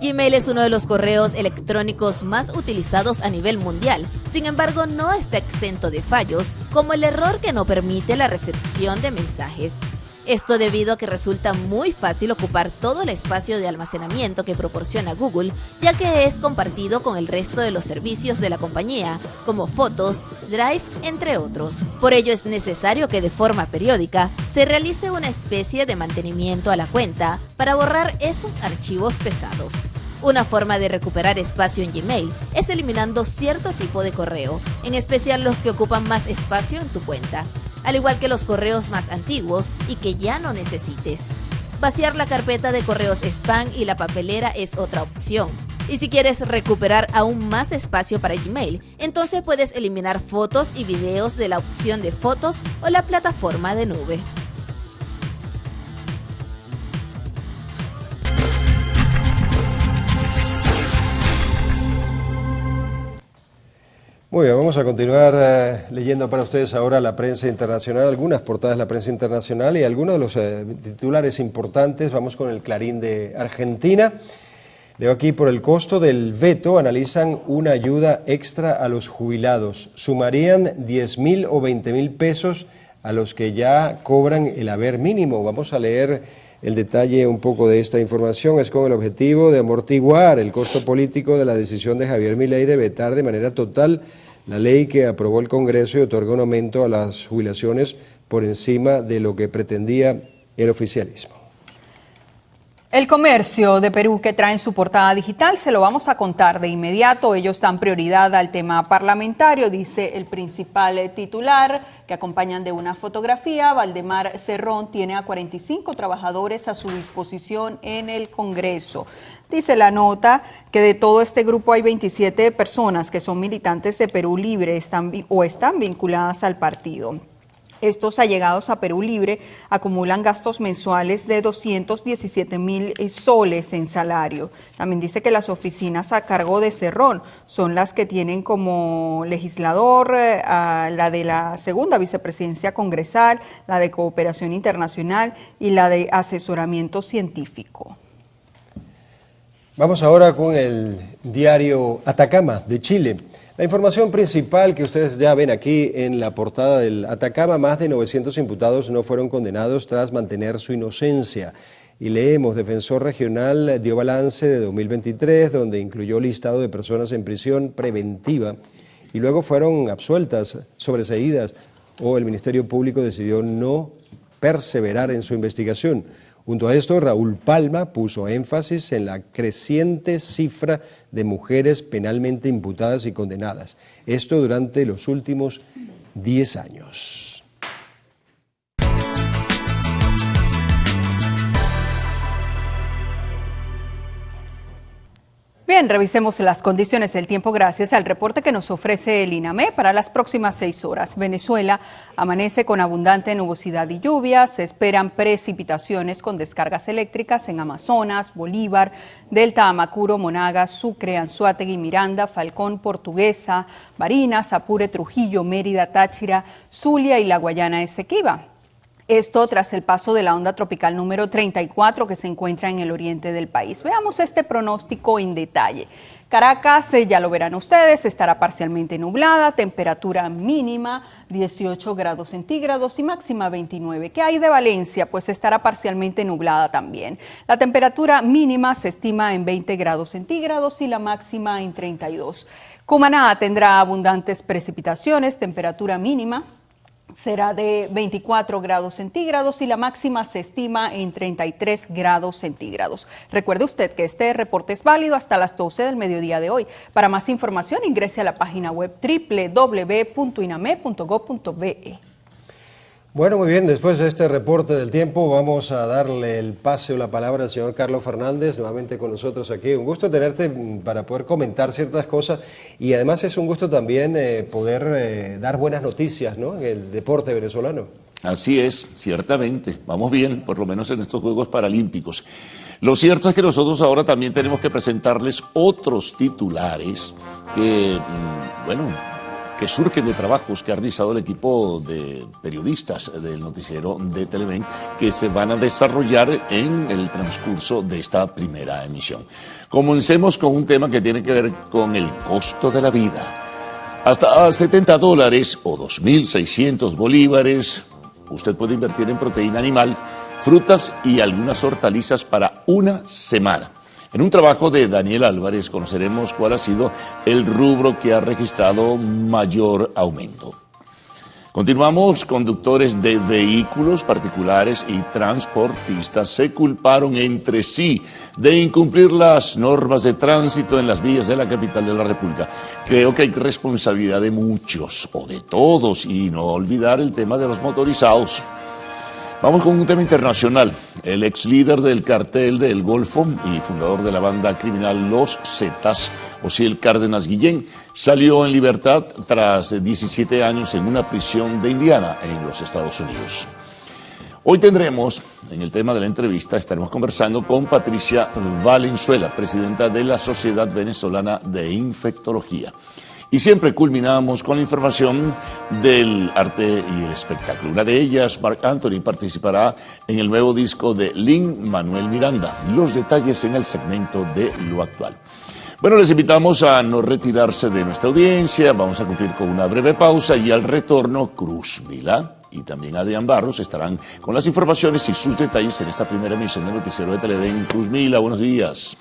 Gmail es uno de los correos electrónicos más utilizados a nivel mundial. Sin embargo, no está exento de fallos, como el error que no permite la recepción de mensajes. Esto debido a que resulta muy fácil ocupar todo el espacio de almacenamiento que proporciona Google, ya que es compartido con el resto de los servicios de la compañía, como Fotos, Drive, entre otros. Por ello es necesario que de forma periódica se realice una especie de mantenimiento a la cuenta para borrar esos archivos pesados. Una forma de recuperar espacio en Gmail es eliminando cierto tipo de correo, en especial los que ocupan más espacio en tu cuenta, al igual que los correos más antiguos y que ya no necesites. Vaciar la carpeta de correos spam y la papelera es otra opción. Y si quieres recuperar aún más espacio para Gmail, entonces puedes eliminar fotos y videos de la opción de fotos o la plataforma de nube. Muy bien, vamos a continuar leyendo para ustedes ahora la prensa internacional, algunas portadas de la prensa internacional y algunos de los titulares importantes. Vamos con el Clarín de Argentina. Leo aquí: por el costo del veto analizan una ayuda extra a los jubilados. Sumarían 10.000 o 20.000 pesos a los que ya cobran el haber mínimo. Vamos a leer el detalle un poco de esta información. Es con el objetivo de amortiguar el costo político de la decisión de Javier Milei de vetar de manera total la ley que aprobó el Congreso y otorga un aumento a las jubilaciones por encima de lo que pretendía el oficialismo. El Comercio de Perú, que trae en su portada digital, se lo vamos a contar de inmediato. Ellos dan prioridad al tema parlamentario, dice el principal titular, que acompañan de una fotografía. Valdemar Cerrón tiene a 45 trabajadores a su disposición en el Congreso. Dice la nota que de todo este grupo hay 27 personas que son militantes de Perú Libre están vinculadas al partido. Estos allegados a Perú Libre acumulan gastos mensuales de 217.000 soles en salario. También dice que las oficinas a cargo de Cerrón son las que tienen como legislador a la de la segunda vicepresidencia congresal, la de cooperación internacional y la de asesoramiento científico. Vamos ahora con el diario Atacama de Chile. La información principal que ustedes ya ven aquí en la portada del Atacama, más de 900 imputados no fueron condenados tras mantener su inocencia. Y leemos, Defensor Regional dio balance de 2023, donde incluyó listado de personas en prisión preventiva y luego fueron absueltas, sobreseídas, o el Ministerio Público decidió no perseverar en su investigación. Junto a esto, Raúl Palma puso énfasis en la creciente cifra de mujeres penalmente imputadas y condenadas. Esto durante los últimos 10 años. Bien, revisemos las condiciones del tiempo gracias al reporte que nos ofrece el INAME para las próximas 6 horas. Venezuela amanece con abundante nubosidad y lluvia. Se esperan precipitaciones con descargas eléctricas en Amazonas, Bolívar, Delta Amacuro, Monagas, Sucre, Anzoátegui, Miranda, Falcón, Portuguesa, Barinas, Apure, Trujillo, Mérida, Táchira, Zulia y la Guayana Esequiba. Esto tras el paso de la onda tropical número 34 que se encuentra en el oriente del país. Veamos este pronóstico en detalle. Caracas, ya lo verán ustedes, estará parcialmente nublada, temperatura mínima 18 grados centígrados y máxima 29. ¿Qué hay de Valencia? Pues estará parcialmente nublada también. La temperatura mínima se estima en 20 grados centígrados y la máxima en 32. Cumaná tendrá abundantes precipitaciones, temperatura mínima será de 24 grados centígrados y la máxima se estima en 33 grados centígrados. Recuerde usted que este reporte es válido hasta las 12 del mediodía de hoy. Para más información ingrese a la página web www.iname.gov.be. Bueno, muy bien, después de este reporte del tiempo vamos a darle el pase o la palabra al señor Carlos Fernández, nuevamente con nosotros aquí. Un gusto tenerte para poder comentar ciertas cosas y además es un gusto también poder dar buenas noticias, ¿no?, en el deporte venezolano. Así es, ciertamente. Vamos bien, por lo menos en estos Juegos Paralímpicos. Lo cierto es que nosotros ahora también tenemos que presentarles otros titulares que, que surgen de trabajos que ha realizado el equipo de periodistas del noticiero de Televen, que se van a desarrollar en el transcurso de esta primera emisión. Comencemos con un tema que tiene que ver con el costo de la vida. Hasta $70 o 2.600 bolívares, usted puede invertir en proteína animal, frutas y algunas hortalizas para una semana. En un trabajo de Daniel Álvarez conoceremos cuál ha sido el rubro que ha registrado mayor aumento. Continuamos. Conductores de vehículos particulares y transportistas se culparon entre sí de incumplir las normas de tránsito en las vías de la capital de la República. Creo que hay responsabilidad de muchos o de todos y no olvidar el tema de los motorizados. Vamos con un tema internacional. El ex líder del cartel del Golfo y fundador de la banda criminal Los Zetas, Osiel Cárdenas Guillén, salió en libertad tras 17 años en una prisión de Indiana, en los Estados Unidos. Hoy tendremos, en el tema de la entrevista, estaremos conversando con Patricia Valenzuela, presidenta de la Sociedad Venezolana de Infectología. Y siempre culminamos con la información del arte y el espectáculo. Una de ellas, Marc Anthony, participará en el nuevo disco de Lin-Manuel Miranda. Los detalles en el segmento de Lo Actual. Bueno, les invitamos a no retirarse de nuestra audiencia. Vamos a cumplir con una breve pausa y al retorno, Cruz Vila y también Adrián Barros estarán con las informaciones y sus detalles en esta primera emisión del noticiero de Televen. Cruz Vila, buenos días.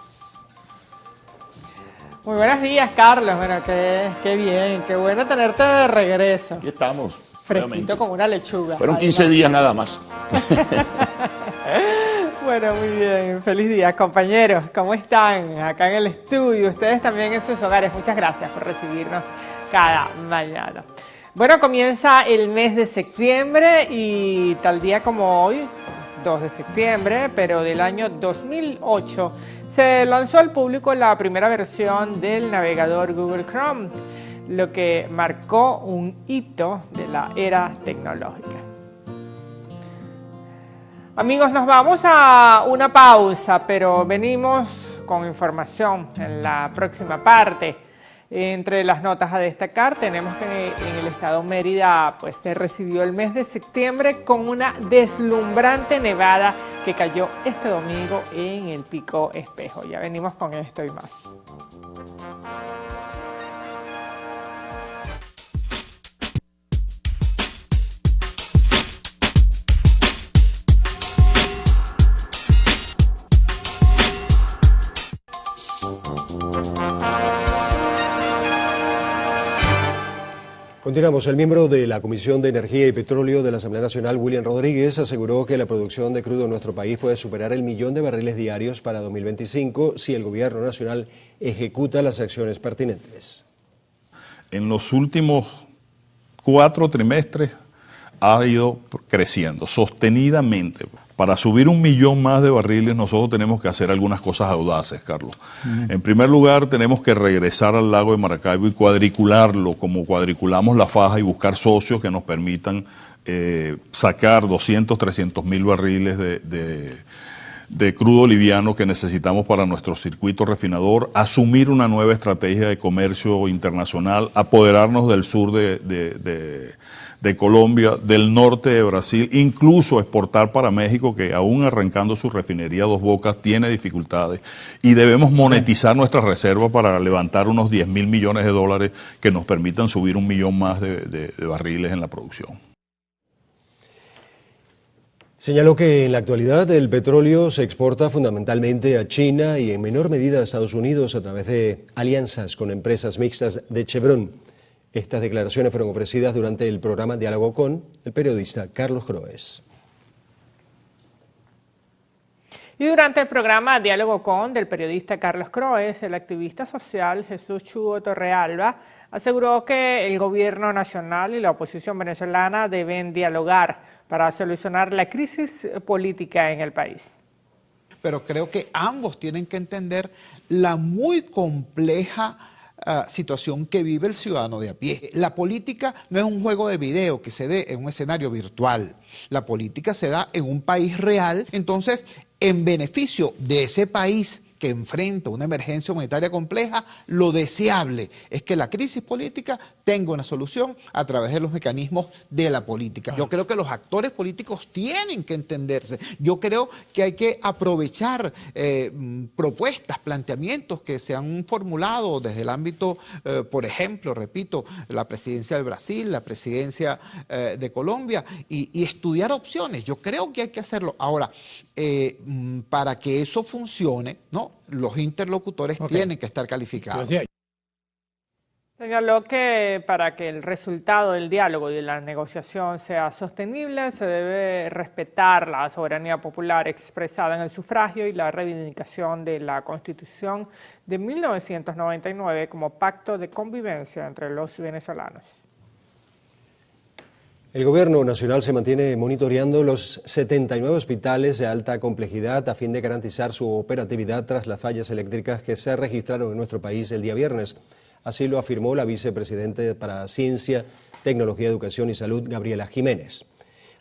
Muy buenos días, Carlos. Bueno, qué bien, qué bueno tenerte de regreso. Aquí estamos. Fresquito como una lechuga. Fueron 15 días nada más. Bueno, muy bien. Feliz día, compañeros. ¿Cómo están? Acá en el estudio, ustedes también en sus hogares. Muchas gracias por recibirnos cada mañana. Bueno, comienza el mes de septiembre y tal día como hoy, 2 de septiembre, pero del año 2008, se lanzó al público la primera versión del navegador Google Chrome, lo que marcó un hito de la era tecnológica. Amigos, nos vamos a una pausa, pero venimos con información en la próxima parte. Entre las notas a destacar tenemos que en el estado Mérida pues, se recibió el mes de septiembre con una deslumbrante nevada que cayó este domingo en el Pico Espejo. Ya venimos con esto y más. Continuamos. El miembro de la Comisión de Energía y Petróleo de la Asamblea Nacional, William Rodríguez, aseguró que la producción de crudo en nuestro país puede superar el 1.000.000 de barriles diarios para 2025 si el gobierno nacional ejecuta las acciones pertinentes. En los últimos 4 trimestres ha ido creciendo sostenidamente. Para subir 1.000.000 más de barriles nosotros tenemos que hacer algunas cosas audaces, Carlos. En primer lugar, tenemos que regresar al lago de Maracaibo y cuadricularlo como cuadriculamos la faja y buscar socios que nos permitan sacar 200, 300.000 barriles de crudo liviano que necesitamos para nuestro circuito refinador, asumir una nueva estrategia de comercio internacional, apoderarnos del sur de Colombia, del norte de Brasil, incluso exportar para México, que aún arrancando su refinería Dos Bocas tiene dificultades, y debemos monetizar nuestras reservas para levantar unos 10.000 millones de dólares que nos permitan subir 1.000.000 más de barriles en la producción. Señaló que en la actualidad el petróleo se exporta fundamentalmente a China y en menor medida a Estados Unidos a través de alianzas con empresas mixtas de Chevron. Estas declaraciones fueron ofrecidas durante el programa Diálogo con el periodista Carlos Croes. Y durante el programa Diálogo con del periodista Carlos Croes, el activista social Jesús Chugo Torrealba aseguró que el gobierno nacional y la oposición venezolana deben dialogar para solucionar la crisis política en el país. Pero creo que ambos tienen que entender la muy compleja situación que vive el ciudadano de a pie. La política no es un juego de video que se dé en un escenario virtual. La política se da en un país real. Entonces, en beneficio de ese país que enfrenta una emergencia humanitaria compleja, lo deseable es que la crisis política tenga una solución a través de los mecanismos de la política. Yo creo que los actores políticos tienen que entenderse. Yo creo que hay que aprovechar propuestas, planteamientos que se han formulado desde el ámbito, por ejemplo, repito, la presidencia del Brasil, la presidencia de Colombia, y estudiar opciones. Yo creo que hay que hacerlo. Ahora, para que eso funcione, ¿no? Los interlocutores tienen que estar calificados. Señaló que para que el resultado del diálogo y de la negociación sea sostenible, se debe respetar la soberanía popular expresada en el sufragio y la reivindicación de la Constitución de 1999 como pacto de convivencia entre los venezolanos. El Gobierno Nacional se mantiene monitoreando los 79 hospitales de alta complejidad a fin de garantizar su operatividad tras las fallas eléctricas que se registraron en nuestro país el día viernes. Así lo afirmó la vicepresidenta para Ciencia, Tecnología, Educación y Salud, Gabriela Jiménez.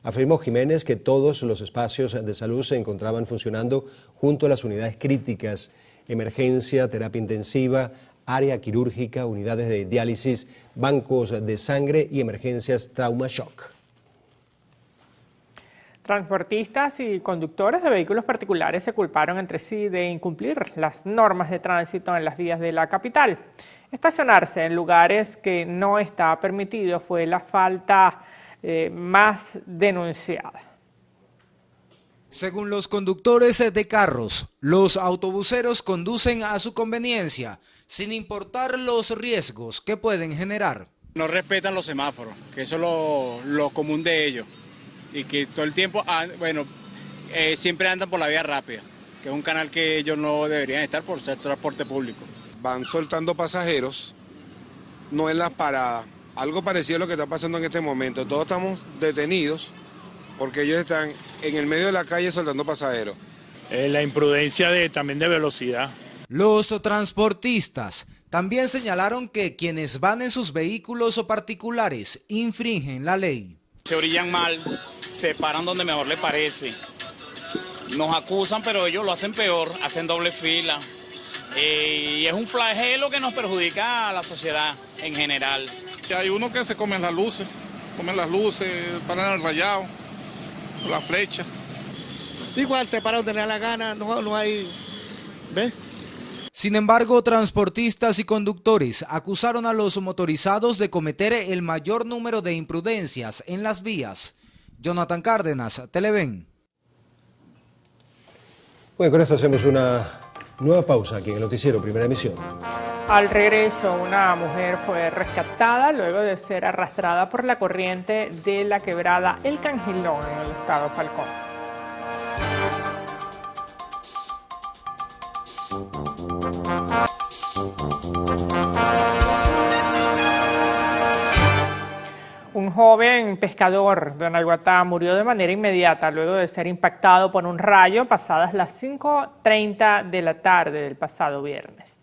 Afirmó Jiménez que todos los espacios de salud se encontraban funcionando junto a las unidades críticas, emergencia, terapia intensiva, área quirúrgica, unidades de diálisis, bancos de sangre y emergencias trauma shock. Transportistas y conductores de vehículos particulares se culparon entre sí de incumplir las normas de tránsito en las vías de la capital. Estacionarse en lugares que no está permitido fue la falta más denunciada. Según los conductores de carros, los autobuseros conducen a su conveniencia, sin importar los riesgos que pueden generar. No respetan los semáforos, que eso es lo común de ellos, y que todo el tiempo, siempre andan por la vía rápida, que es un canal que ellos no deberían estar por ser transporte público. Van soltando pasajeros, no en las paradas, algo parecido a lo que está pasando en este momento. Todos estamos detenidos porque ellos están en el medio de la calle soltando pasajeros. La imprudencia también de velocidad. Los transportistas también señalaron que quienes van en sus vehículos o particulares infringen la ley. Se orillan mal, se paran donde mejor les parece. Nos acusan, pero ellos lo hacen peor, hacen doble fila. Y es un flagelo que nos perjudica a la sociedad en general. Hay uno que se comen las luces, paran el rayado, la flecha. Igual se para donde le da la gana, no hay, ¿ves? Sin embargo, transportistas y conductores acusaron a los motorizados de cometer el mayor número de imprudencias en las vías. Jonathan Cárdenas, Televen. Bueno, con esto hacemos una Nueva pausa aquí en el noticiero Primera Emisión. Al regreso, una mujer fue rescatada luego de ser arrastrada por la corriente de la quebrada El Cangilón en el estado Falcón. Un joven pescador de Naiguatá murió de manera inmediata luego de ser impactado por un rayo pasadas las 5:30 de la tarde del pasado viernes.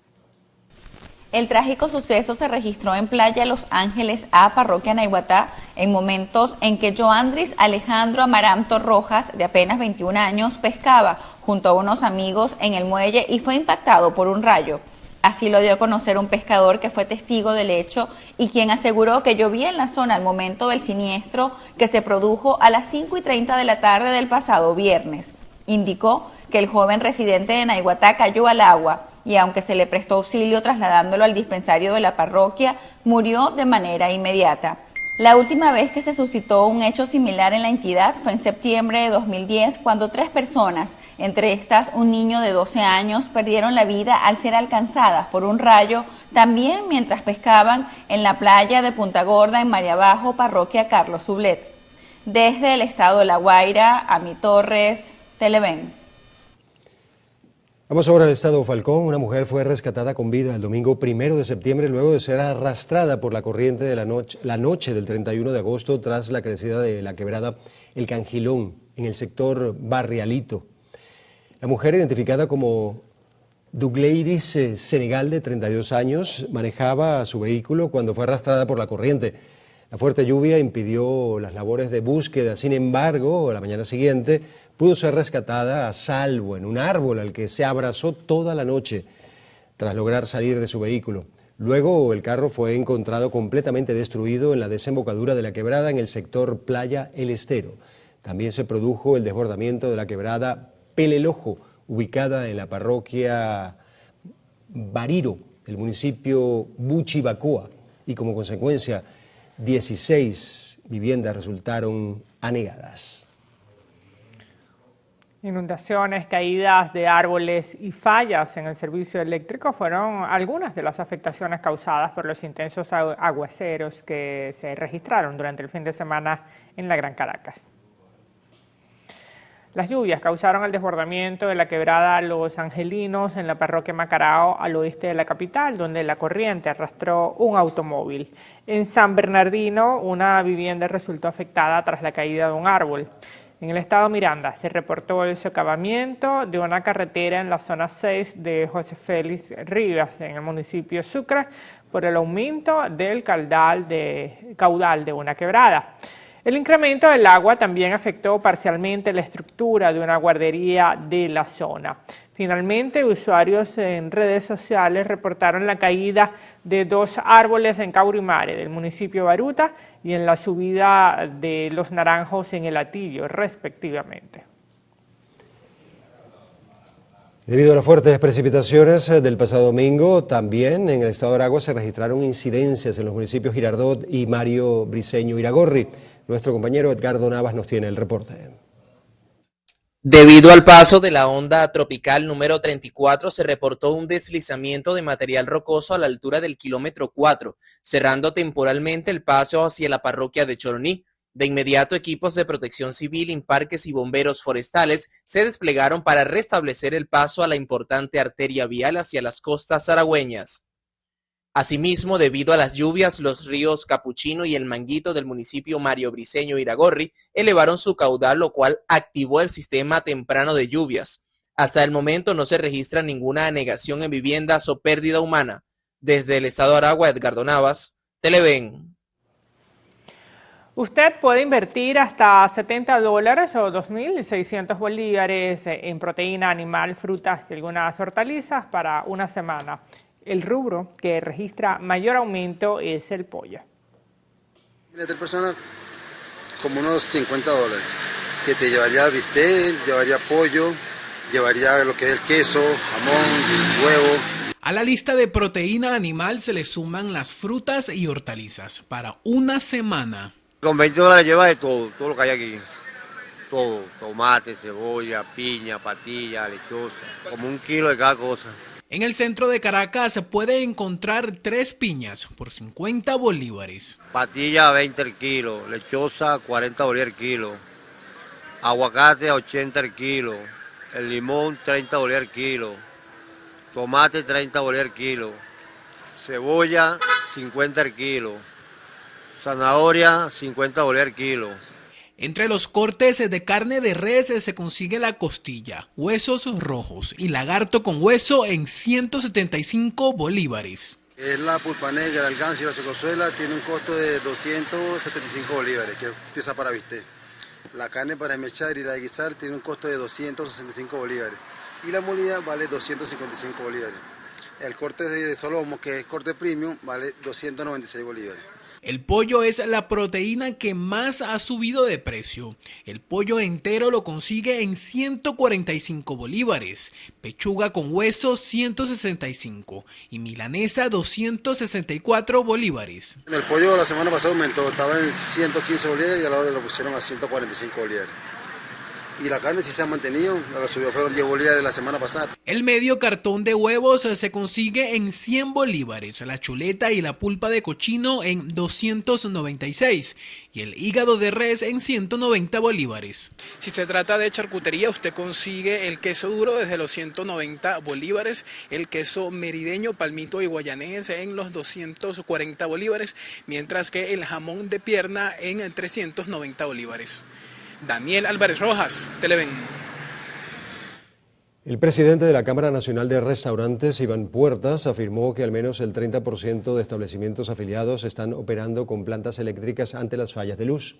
El trágico suceso se registró en Playa Los Ángeles A, parroquia Naiguatá, en momentos en que Joandris Alejandro Amaranto Rojas, de apenas 21 años, pescaba junto a unos amigos en el muelle y fue impactado por un rayo. Así lo dio a conocer un pescador que fue testigo del hecho y quien aseguró que llovía en la zona al momento del siniestro que se produjo a las 5:30 de la tarde del pasado viernes. Indicó que el joven residente de Naiguatá cayó al agua y aunque se le prestó auxilio trasladándolo al dispensario de la parroquia, murió de manera inmediata. La última vez que se suscitó un hecho similar en la entidad fue en septiembre de 2010, cuando 3 personas, entre estas un niño de 12 años, perdieron la vida al ser alcanzadas por un rayo, también mientras pescaban en la playa de Punta Gorda, en Mariabajo, parroquia Carlos Sublet. Desde el estado de La Guaira, Ami Torres, Televen. Vamos ahora al estado Falcón. Una mujer fue rescatada con vida el domingo 1 de septiembre luego de ser arrastrada por la corriente de la noche del 31 de agosto tras la crecida de la quebrada El Cangilón en el sector Barrialito. La mujer, identificada como Dougleiris Senegal, de 32 años, manejaba su vehículo cuando fue arrastrada por la corriente. La fuerte lluvia impidió las labores de búsqueda. Sin embargo, a la mañana siguiente pudo ser rescatada a salvo en un árbol al que se abrazó toda la noche tras lograr salir de su vehículo. Luego el carro fue encontrado completamente destruido en la desembocadura de la quebrada en el sector Playa El Estero. También se produjo el desbordamiento de la quebrada Pelelojo, ubicada en la parroquia Bariro del municipio Buchibacoa, y como consecuencia 16 viviendas resultaron anegadas. Inundaciones, caídas de árboles y fallas en el servicio eléctrico fueron algunas de las afectaciones causadas por los intensos aguaceros que se registraron durante el fin de semana en la Gran Caracas. Las lluvias causaron el desbordamiento de la quebrada Los Angelinos en la parroquia Macarao, al oeste de la capital, donde la corriente arrastró un automóvil. En San Bernardino, una vivienda resultó afectada tras la caída de un árbol. En el estado Miranda se reportó el socavamiento de una carretera en la zona 6 de José Félix Rivas, en el municipio Sucre, por el aumento del caudal de una quebrada. El incremento del agua también afectó parcialmente la estructura de una guardería de la zona. Finalmente, usuarios en redes sociales reportaron la caída de 2 árboles en Caurimare, del municipio Baruta, y en la subida de Los Naranjos en El Atillo, respectivamente. Debido a las fuertes precipitaciones del pasado domingo, también en el estado de Aragua se registraron incidencias en los municipios Girardot y Mario Briceño Iragorri. Nuestro compañero Edgardo Navas nos tiene el reporte. Debido al paso de la onda tropical número 34, se reportó un deslizamiento de material rocoso a la altura del kilómetro 4, cerrando temporalmente el paso hacia la parroquia de Choroní. De inmediato, equipos de protección civil, Imparques y bomberos forestales se desplegaron para restablecer el paso a la importante arteria vial hacia las costas aragüeñas. Asimismo, debido a las lluvias, los ríos Capuchino y el Manguito del municipio Mario Briceño Iragorri elevaron su caudal, lo cual activó el sistema temprano de lluvias. Hasta el momento no se registra ninguna anegación en viviendas o pérdida humana. Desde el estado de Aragua, Edgardo Navas, Televen. Usted puede invertir hasta $70 o 2.600 bolívares en proteína animal, frutas y algunas hortalizas para una semana. El rubro que registra mayor aumento es el pollo. Mira, 3 personas como unos $50, que te llevaría bistec, llevaría pollo, llevaría lo que es el queso, jamón, huevo. A la lista de proteína animal se le suman las frutas y hortalizas para una semana. Con $20 lleva de todo lo que hay aquí. todo, tomate, cebolla, piña, patilla, lechosa, como 1 kilo de cada cosa. En el centro de Caracas se puede encontrar 3 piñas por 50 bolívares. Patilla 20 el kilo, lechosa 40 bolívares el kilo, aguacate 80 el kilo, el limón 30 bolívares el kilo, tomate 30 bolívares el kilo, cebolla 50 el kilo, zanahoria 50 bolívares el kilo. Entre los cortes de carne de res se consigue la costilla, huesos rojos y lagarto con hueso en 175 bolívares. Es la pulpa negra, el ganso y la chocosuela, tiene un costo de 275 bolívares, que es pieza para bistec. La carne para esmechar y la de guisar tiene un costo de 265 bolívares. Y la molida vale 255 bolívares. El corte de solomo, que es corte premium, vale 296 bolívares. El pollo es la proteína que más ha subido de precio. El pollo entero lo consigue en 145 bolívares, pechuga con hueso 165 y milanesa 264 bolívares. El pollo la semana pasada aumentó, estaba en 115 bolívares y ahora lo pusieron a 145 bolívares. Y la carne sí se ha mantenido, la subió fueron 10 bolívares la semana pasada. El medio cartón de huevos se consigue en 100 bolívares, la chuleta y la pulpa de cochino en 296 y el hígado de res en 190 bolívares. Si se trata de charcutería, usted consigue el queso duro desde los 190 bolívares, el queso merideño, palmito y guayanés en los 240 bolívares, mientras que el jamón de pierna en 390 bolívares. Daniel Álvarez Rojas, Televen. El presidente de la Cámara Nacional de Restaurantes, Iván Puertas, afirmó que al menos el 30% de establecimientos afiliados están operando con plantas eléctricas ante las fallas de luz.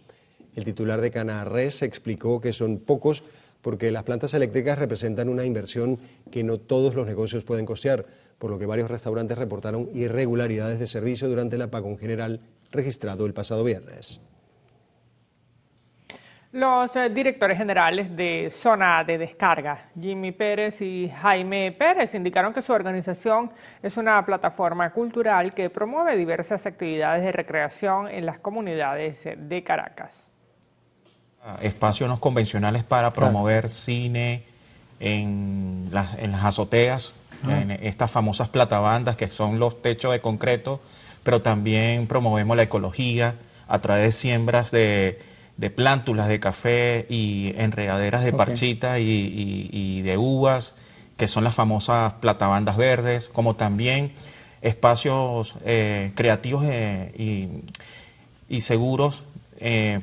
El titular de Canarres explicó que son pocos porque las plantas eléctricas representan una inversión que no todos los negocios pueden costear, por lo que varios restaurantes reportaron irregularidades de servicio durante el apagón general registrado el pasado viernes. Los directores generales de Zona de Descarga, Jimmy Pérez y Jaime Pérez, indicaron que su organización es una plataforma cultural que promueve diversas actividades de recreación en las comunidades de Caracas. Espacios no convencionales para promover cine en las azoteas, en estas famosas platabandas que son los techos de concreto, pero también promovemos la ecología a través de siembras de plántulas de café y enredaderas de parchita y de uvas, que son las famosas platabandas verdes, como también espacios creativos y seguros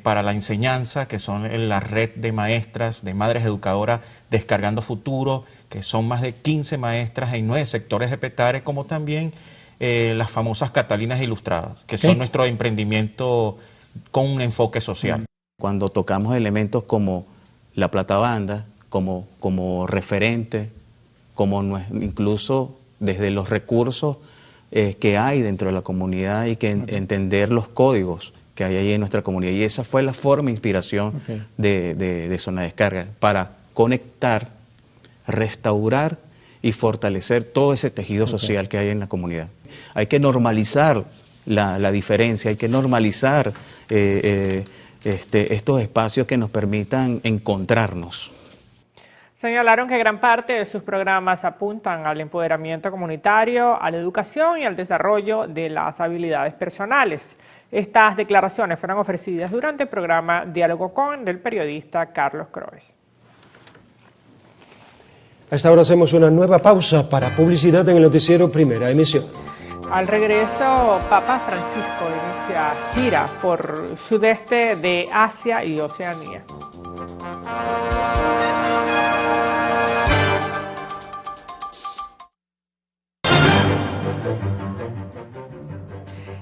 para la enseñanza, que son la red de maestras, de madres educadoras Descargando Futuro, que son más de 15 maestras en 9 sectores de Petare, como también las famosas Catalinas Ilustradas, que son nuestro emprendimiento con un enfoque social. Cuando tocamos elementos como la platabanda, como referente, como incluso desde los recursos que hay dentro de la comunidad y que entender los códigos que hay ahí en nuestra comunidad. Y esa fue la forma de inspiración de Zona de Descarga, para conectar, restaurar y fortalecer todo ese tejido social que hay en la comunidad. Hay que normalizar la diferencia, hay que normalizar estos espacios que nos permitan encontrarnos. Señalaron que gran parte de sus programas apuntan al empoderamiento comunitario, a la educación y al desarrollo de las habilidades personales. Estas declaraciones fueron ofrecidas durante el programa Diálogo Con del periodista Carlos Croes. A esta hora hacemos una nueva pausa para publicidad en el noticiero Primera Emisión. Al regreso, Papa Francisco inicia gira por sudeste de Asia y Oceanía.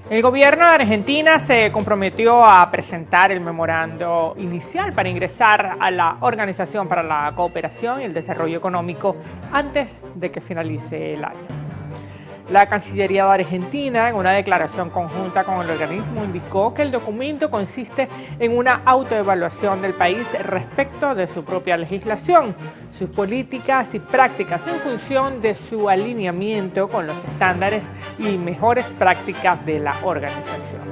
El gobierno de Argentina se comprometió a presentar el memorando inicial para ingresar a la Organización para la Cooperación y el Desarrollo Económico antes de que finalice el año. La Cancillería de Argentina, en una declaración conjunta con el organismo, indicó que el documento consiste en una autoevaluación del país respecto de su propia legislación, sus políticas y prácticas en función de su alineamiento con los estándares y mejores prácticas de la organización.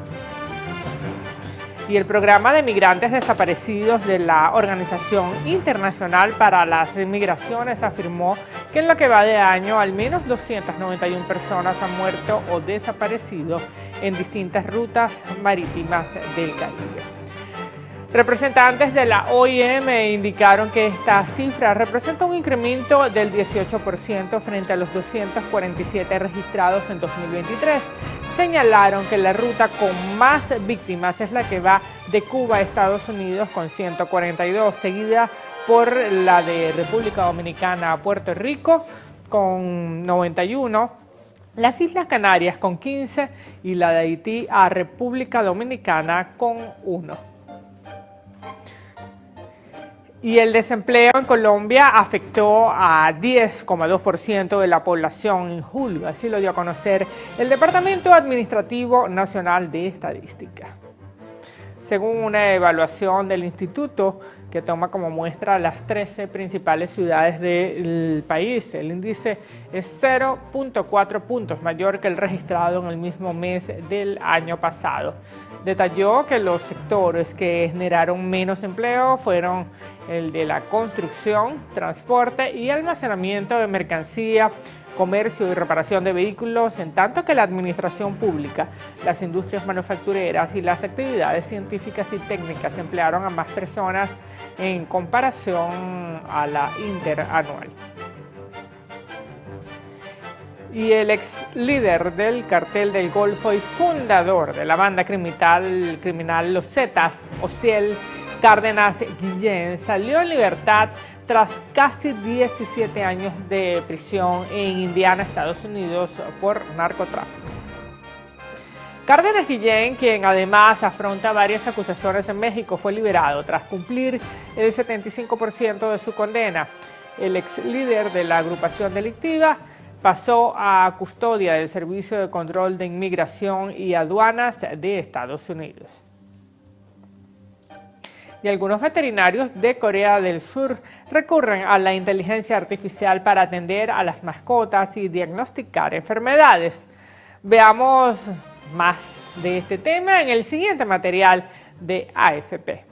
Y el programa de migrantes desaparecidos de la Organización Internacional para las Migraciones afirmó que en lo que va de año al menos 291 personas han muerto o desaparecido en distintas rutas marítimas del Caribe. Representantes de la OIM indicaron que esta cifra representa un incremento del 18% frente a los 247 registrados en 2023. Señalaron que la ruta con más víctimas es la que va de Cuba a Estados Unidos con 142, seguida por la de República Dominicana a Puerto Rico con 91, las Islas Canarias con 15 y la de Haití a República Dominicana con 1. Y el desempleo en Colombia afectó a 10,2% de la población en julio, así lo dio a conocer el Departamento Administrativo Nacional de Estadística. Según una evaluación del instituto que toma como muestra las 13 principales ciudades del país, el índice es 0,4 puntos mayor que el registrado en el mismo mes del año pasado. Detalló que los sectores que generaron menos empleo fueron el de la construcción, transporte y almacenamiento de mercancía, comercio y reparación de vehículos, en tanto que la administración pública, las industrias manufactureras y las actividades científicas y técnicas emplearon a más personas en comparación a la interanual. Y el ex líder del Cartel del Golfo y fundador de la banda criminal Los Zetas, Ociel Cárdenas Guillén, salió en libertad tras casi 17 años de prisión en Indiana, Estados Unidos, por narcotráfico. Cárdenas Guillén, quien además afronta varias acusaciones en México, fue liberado tras cumplir el 75% de su condena. El ex líder de la agrupación delictiva pasó a custodia del Servicio de Control de Inmigración y Aduanas de Estados Unidos. Y algunos veterinarios de Corea del Sur recurren a la inteligencia artificial para atender a las mascotas y diagnosticar enfermedades. Veamos más de este tema en el siguiente material de AFP.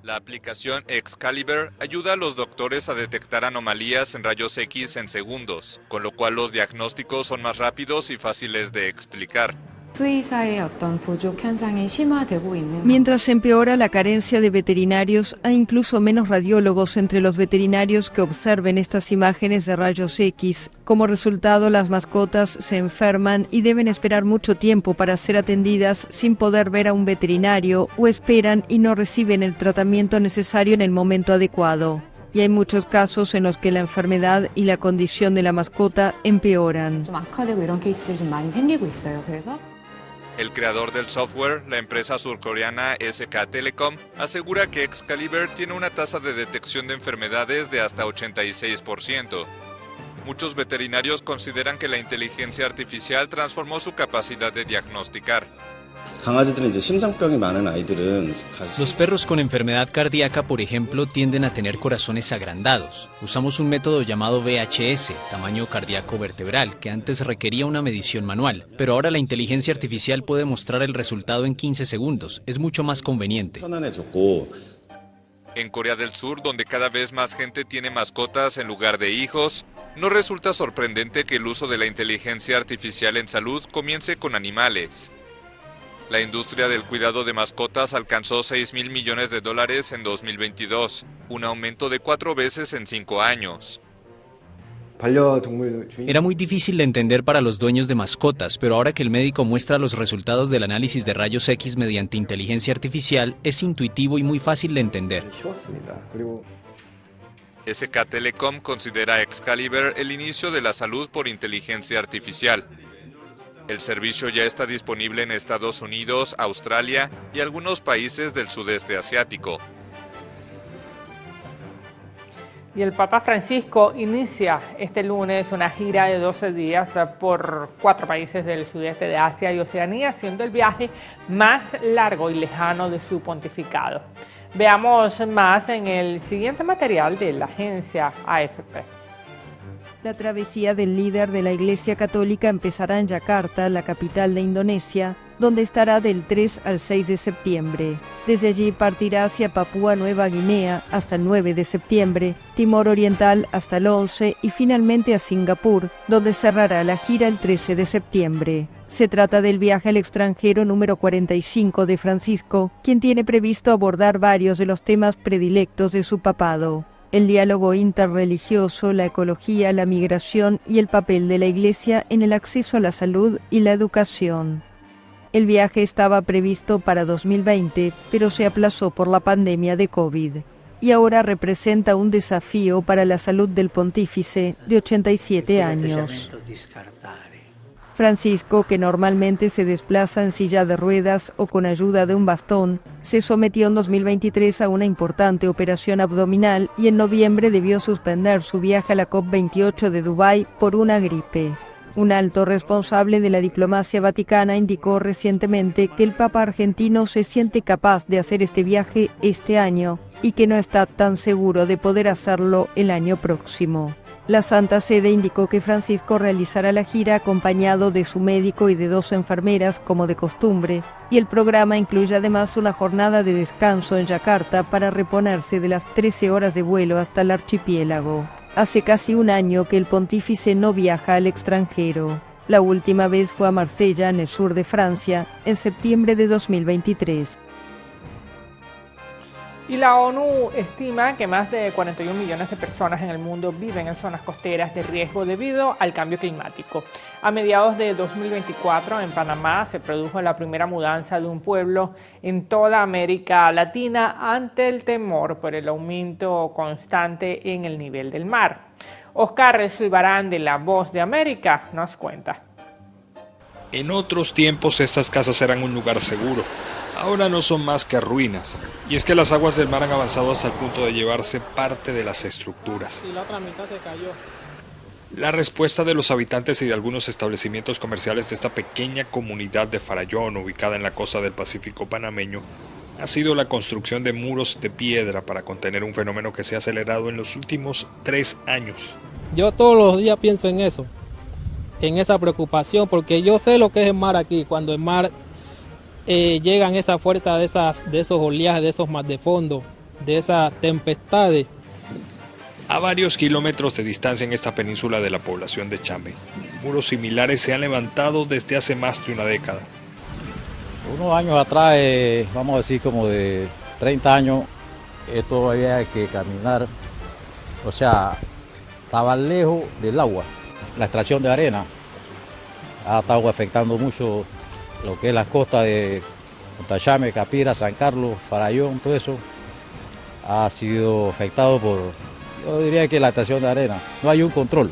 La aplicación Excalibur ayuda a los doctores a detectar anomalías en rayos X en segundos, con lo cual los diagnósticos son más rápidos y fáciles de explicar. Mientras empeora la carencia de veterinarios, hay incluso menos radiólogos entre los veterinarios que observen estas imágenes de rayos X. Como resultado, las mascotas se enferman y deben esperar mucho tiempo para ser atendidas sin poder ver a un veterinario, o esperan y no reciben el tratamiento necesario en el momento adecuado. Y hay muchos casos en los que la enfermedad y la condición de la mascota empeoran. El creador del software, la empresa surcoreana SK Telecom, asegura que Excalibur tiene una tasa de detección de enfermedades de hasta 86%. Muchos veterinarios consideran que la inteligencia artificial transformó su capacidad de diagnosticar. Los perros con enfermedad cardíaca, por ejemplo, tienden a tener corazones agrandados. Usamos un método llamado VHS, tamaño cardíaco vertebral, que antes requería una medición manual, pero ahora la inteligencia artificial puede mostrar el resultado en 15 segundos. Es mucho más conveniente. En Corea del Sur, donde cada vez más gente tiene mascotas en lugar de hijos, no resulta sorprendente que el uso de la inteligencia artificial en salud comience con animales. La industria del cuidado de mascotas alcanzó $6.000 millones en 2022, un aumento de 4 veces en 5 años. Era muy difícil de entender para los dueños de mascotas, pero ahora que el médico muestra los resultados del análisis de rayos X mediante inteligencia artificial, es intuitivo y muy fácil de entender. SK Telecom considera Excalibur el inicio de la salud por inteligencia artificial. El servicio ya está disponible en Estados Unidos, Australia y algunos países del sudeste asiático. Y el Papa Francisco inicia este lunes una gira de 12 días por 4 países del sudeste de Asia y Oceanía, siendo el viaje más largo y lejano de su pontificado. Veamos más en el siguiente material de la agencia AFP. La travesía del líder de la Iglesia Católica empezará en Yakarta, la capital de Indonesia, donde estará del 3 al 6 de septiembre. Desde allí partirá hacia Papúa Nueva Guinea hasta el 9 de septiembre, Timor Oriental hasta el 11 y finalmente a Singapur, donde cerrará la gira el 13 de septiembre. Se trata del viaje al extranjero número 45 de Francisco, quien tiene previsto abordar varios de los temas predilectos de su papado: el diálogo interreligioso, la ecología, la migración y el papel de la Iglesia en el acceso a la salud y la educación. El viaje estaba previsto para 2020, pero se aplazó por la pandemia de COVID, y ahora representa un desafío para la salud del pontífice de 87 años. Francisco, que normalmente se desplaza en silla de ruedas o con ayuda de un bastón, se sometió en 2023 a una importante operación abdominal y en noviembre debió suspender su viaje a la COP28 de Dubái por una gripe. Un alto responsable de la diplomacia vaticana indicó recientemente que el Papa argentino se siente capaz de hacer este viaje este año y que no está tan seguro de poder hacerlo el año próximo. La Santa Sede indicó que Francisco realizará la gira acompañado de su médico y de 2 enfermeras, como de costumbre, y el programa incluye además una jornada de descanso en Yakarta para reponerse de las 13 horas de vuelo hasta el archipiélago. Hace casi un año que el pontífice no viaja al extranjero. La última vez fue a Marsella, en el sur de Francia, en septiembre de 2023. Y la ONU estima que más de 41 millones de personas en el mundo viven en zonas costeras de riesgo debido al cambio climático. A mediados de 2024, en Panamá, se produjo la primera mudanza de un pueblo en toda América Latina ante el temor por el aumento constante en el nivel del mar. Oscar Zulbarán, de La Voz de América, nos cuenta. En otros tiempos estas casas eran un lugar seguro. Ahora no son más que ruinas, y es que las aguas del mar han avanzado hasta el punto de llevarse parte de las estructuras. Y la otra mitad se cayó. La respuesta de los habitantes y de algunos establecimientos comerciales de esta pequeña comunidad de Farallón, ubicada en la costa del Pacífico panameño, ha sido la construcción de muros de piedra para contener un fenómeno que se ha acelerado en los últimos 3 años. Yo todos los días pienso en eso, en esa preocupación, porque yo sé lo que es el mar aquí, cuando el mar llegan esa fuerza de esos oleajes, de esos mar de fondo, de esas tempestades. A varios kilómetros de distancia en esta península de la población de Chame, muros similares se han levantado desde hace más de una década. Unos años atrás, vamos a decir como de 30 años, esto había que caminar, o sea, estaba lejos del agua. La extracción de arena ha estado afectando mucho lo que es las costas de Punta Chame, Capira, San Carlos, Farallón, todo eso ha sido afectado por, yo diría que la extracción de arena. No hay un control.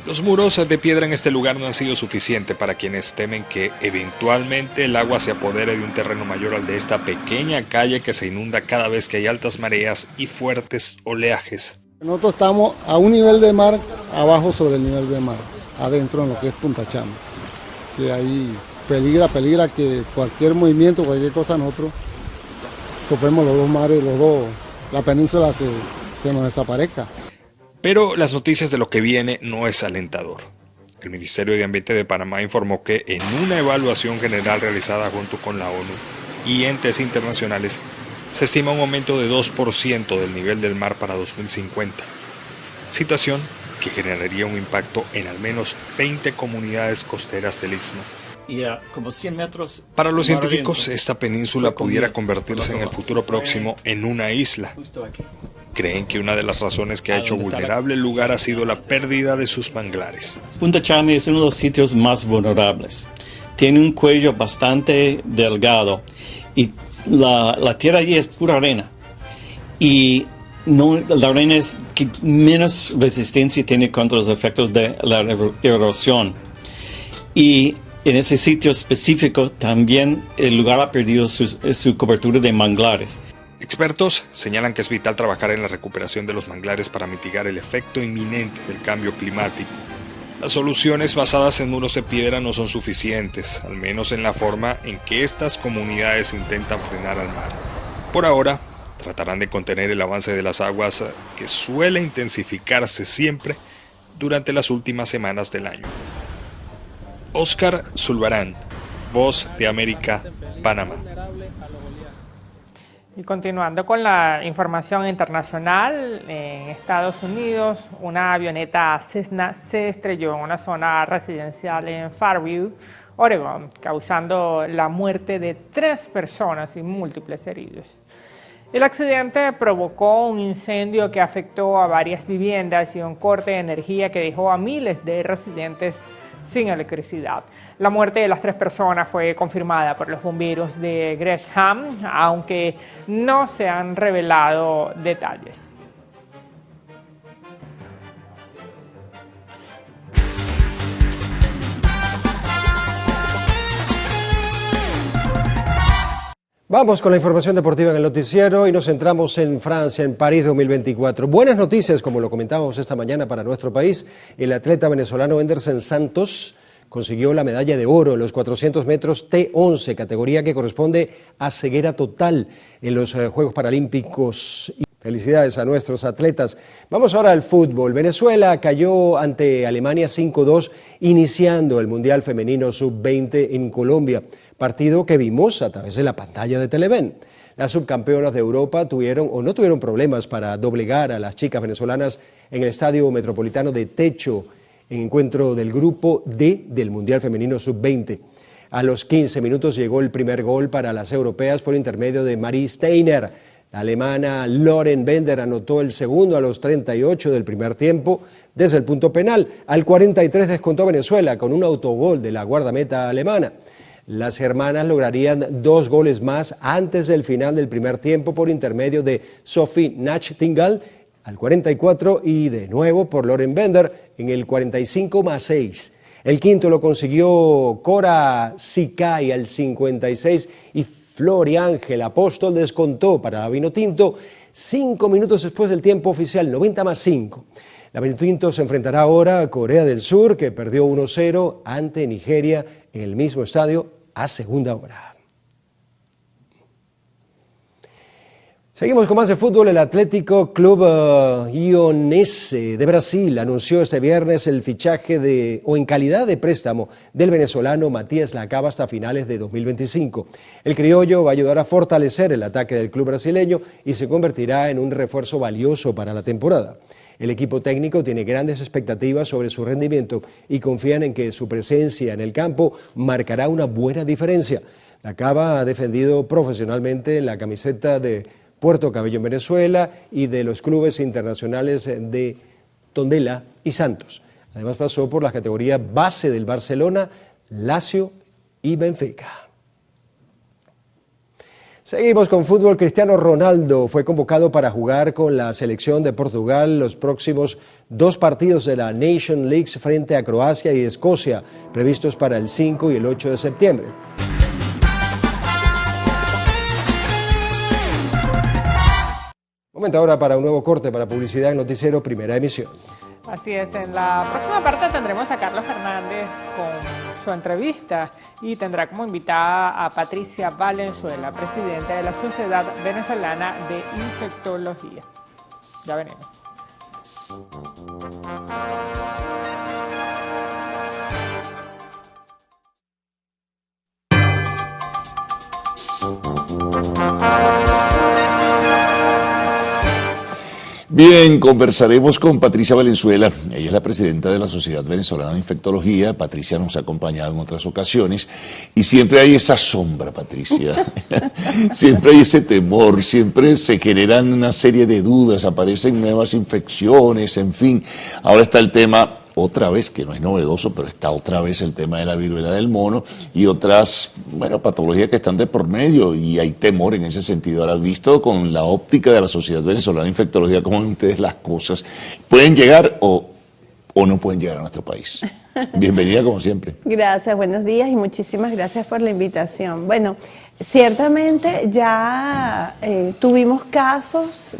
Los muros de piedra en este lugar no han sido suficientes para quienes temen que eventualmente el agua se apodere de un terreno mayor al de esta pequeña calle que se inunda cada vez que hay altas mareas y fuertes oleajes. Nosotros estamos a un nivel de mar abajo sobre el nivel de mar, adentro en lo que es Punta Chame. Que ahí peligra que cualquier movimiento, cualquier cosa, nosotros topemos los dos mares, la península se nos desaparezca. Pero las noticias de lo que viene no es alentador. El Ministerio de Ambiente de Panamá informó que en una evaluación general realizada junto con la ONU y entes internacionales, se estima un aumento de 2% del nivel del mar para 2050. Situación que generaría un impacto en al menos 20 comunidades costeras del Istmo. Y a como 100 metros... Para los científicos, esta península pudiera convertirse en el futuro próximo en una isla. Creen que una de las razones que ha hecho vulnerable el lugar ha sido la pérdida de sus manglares. Punta Chame es uno de los sitios más vulnerables. Tiene un cuello bastante delgado y la tierra allí es pura arena. Y la arena es que menos resistencia tiene contra los efectos de la erosión. Y en ese sitio específico también el lugar ha perdido su cobertura de manglares. Expertos señalan que es vital trabajar en la recuperación de los manglares para mitigar el efecto inminente del cambio climático. Las soluciones basadas en muros de piedra no son suficientes, al menos en la forma en que estas comunidades intentan frenar al mar. Por ahora, tratarán de contener el avance de las aguas que suele intensificarse siempre durante las últimas semanas del año. Oscar Zulbarán, Voz de América, Panamá. Y continuando con la información internacional, en Estados Unidos una avioneta Cessna se estrelló en una zona residencial en Fairview, Oregón, causando la muerte de 3 personas y múltiples heridos. El accidente provocó un incendio que afectó a varias viviendas y un corte de energía que dejó a miles de residentes sin electricidad. La muerte de las 3 personas fue confirmada por los bomberos de Gresham, aunque no se han revelado detalles. Vamos con la información deportiva en el noticiero y nos centramos en Francia, en París 2024. Buenas noticias, como lo comentábamos esta mañana para nuestro país. El atleta venezolano Wenderson Santos consiguió la medalla de oro en los 400 metros T11, categoría que corresponde a ceguera total en los Juegos Paralímpicos. Felicidades a nuestros atletas. Vamos ahora al fútbol. Venezuela cayó ante Alemania 5-2, iniciando el Mundial Femenino Sub-20 en Colombia, partido que vimos a través de la pantalla de Televen. Las subcampeonas de Europa no tuvieron problemas para doblegar a las chicas venezolanas en el Estadio Metropolitano de Techo, en encuentro del Grupo D del Mundial Femenino Sub-20. A los 15 minutos llegó el primer gol para las europeas por intermedio de Marie Steiner. La alemana Lauren Bender anotó el segundo a los 38 del primer tiempo desde el punto penal. Al 43 descontó Venezuela con un autogol de la guardameta alemana. Las germanas lograrían 2 goles más antes del final del primer tiempo por intermedio de Sophie Nachtingall al 44 y de nuevo por Lauren Bender en el 45+6. El quinto lo consiguió Cora Sicay al 56 y Flori Ángel Apóstol descontó para la Vinotinto 5 minutos después del tiempo oficial, 90+5. La Vinotinto se enfrentará ahora a Corea del Sur, que perdió 1-0 ante Nigeria en el mismo estadio a segunda hora. Seguimos con más de fútbol. El Atlético Club Ionense de Brasil anunció este viernes el fichaje en calidad de préstamo del venezolano Matías Lacaba hasta finales de 2025. El criollo va a ayudar a fortalecer el ataque del club brasileño y se convertirá en un refuerzo valioso para la temporada. El equipo técnico tiene grandes expectativas sobre su rendimiento y confían en que su presencia en el campo marcará una buena diferencia. Lacaba ha defendido profesionalmente la camiseta de Puerto Cabello en Venezuela y de los clubes internacionales de Tondela y Santos. Además pasó por la categoría base del Barcelona, Lazio y Benfica. Seguimos con fútbol. Cristiano Ronaldo fue convocado para jugar con la selección de Portugal los próximos 2 partidos de la Nation League frente a Croacia y Escocia, previstos para el 5 y el 8 de septiembre. Momento ahora para un nuevo corte para publicidad en Noticiero Primera Emisión. Así es, en la próxima parte tendremos a Carlos Fernández con su entrevista y tendrá como invitada a Patricia Valenzuela, presidenta de la Sociedad Venezolana de Infectología. Ya venimos. Bien, conversaremos con Patricia Valenzuela. Ella es la presidenta de la Sociedad Venezolana de Infectología. Patricia nos ha acompañado en otras ocasiones y siempre hay esa sombra, Patricia. Siempre hay ese temor, siempre se generan una serie de dudas, aparecen nuevas infecciones, en fin. Ahora está el tema, otra vez, que no es novedoso, pero está otra vez el tema de la viruela del mono y otras, patologías que están de por medio y hay temor en ese sentido. Ahora, visto con la óptica de la Sociedad Venezolana de Infectología, ¿cómo ven ustedes las cosas? ¿Pueden llegar o no pueden llegar a nuestro país? Bienvenida como siempre. Gracias, buenos días y muchísimas gracias por la invitación. Bueno, ciertamente ya tuvimos casos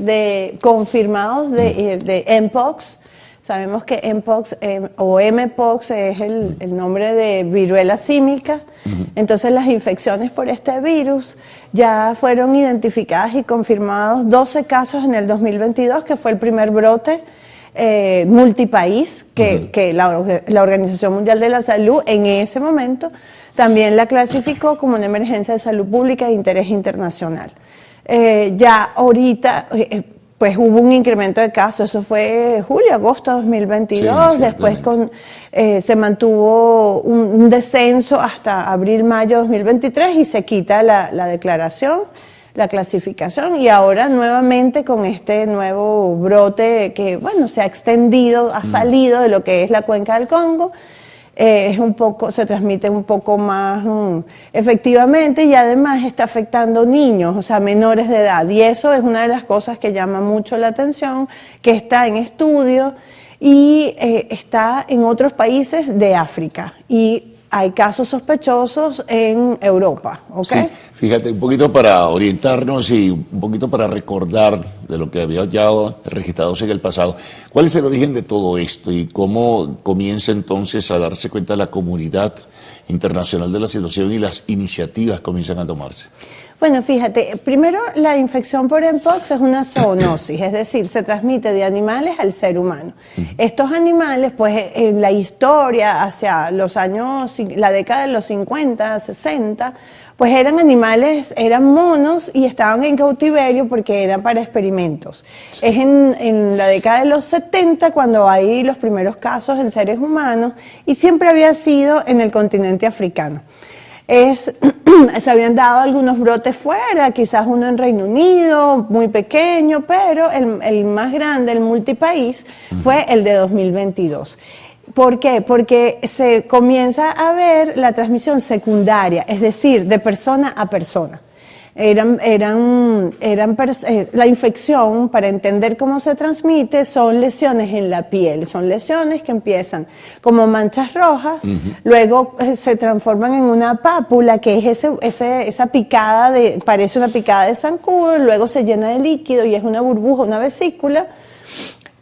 confirmados de Mpox. Sabemos que Mpox o Mpox es el nombre de viruela símica. Entonces las infecciones por este virus ya fueron identificadas y confirmados 12 casos en el 2022, que fue el primer brote multipaís que la Organización Mundial de la Salud en ese momento también la clasificó como una emergencia de salud pública de interés internacional. Ya ahorita pues hubo un incremento de casos, eso fue julio, agosto de 2022, después se mantuvo un descenso hasta abril, mayo de 2023 y se quita la declaración, la clasificación, y ahora nuevamente con este nuevo brote que, bueno, se ha extendido, ha salido de lo que es la cuenca del Congo, se transmite un poco más efectivamente, y además está afectando niños, o sea, menores de edad, y eso es una de las cosas que llama mucho la atención, que está en estudio y está en otros países de África, y hay casos sospechosos en Europa, ¿ok? Sí, fíjate, un poquito para orientarnos y un poquito para recordar de lo que había ya registrado en el pasado. ¿Cuál es el origen de todo esto y cómo comienza entonces a darse cuenta la comunidad internacional de la situación y las iniciativas comienzan a tomarse? Bueno, fíjate, primero la infección por Mpox es una zoonosis, es decir, se transmite de animales al ser humano. Estos animales, pues en la historia, hacia los años, la década de los 50, 60, pues eran animales, eran monos y estaban en cautiverio porque eran para experimentos. Es en la década de los 70 cuando hay los primeros casos en seres humanos y siempre había sido en el continente africano. Se habían dado algunos brotes fuera, quizás uno en Reino Unido, muy pequeño, pero el más grande, el multipaís, fue el de 2022. ¿Por qué? Porque se comienza a ver la transmisión secundaria, es decir, de persona a persona. La infección, para entender cómo se transmite, son lesiones en la piel, son lesiones que empiezan como manchas rojas, luego se transforman en una pápula, que es esa picada, parece una picada de zancudo, luego se llena de líquido y es una burbuja, una vesícula.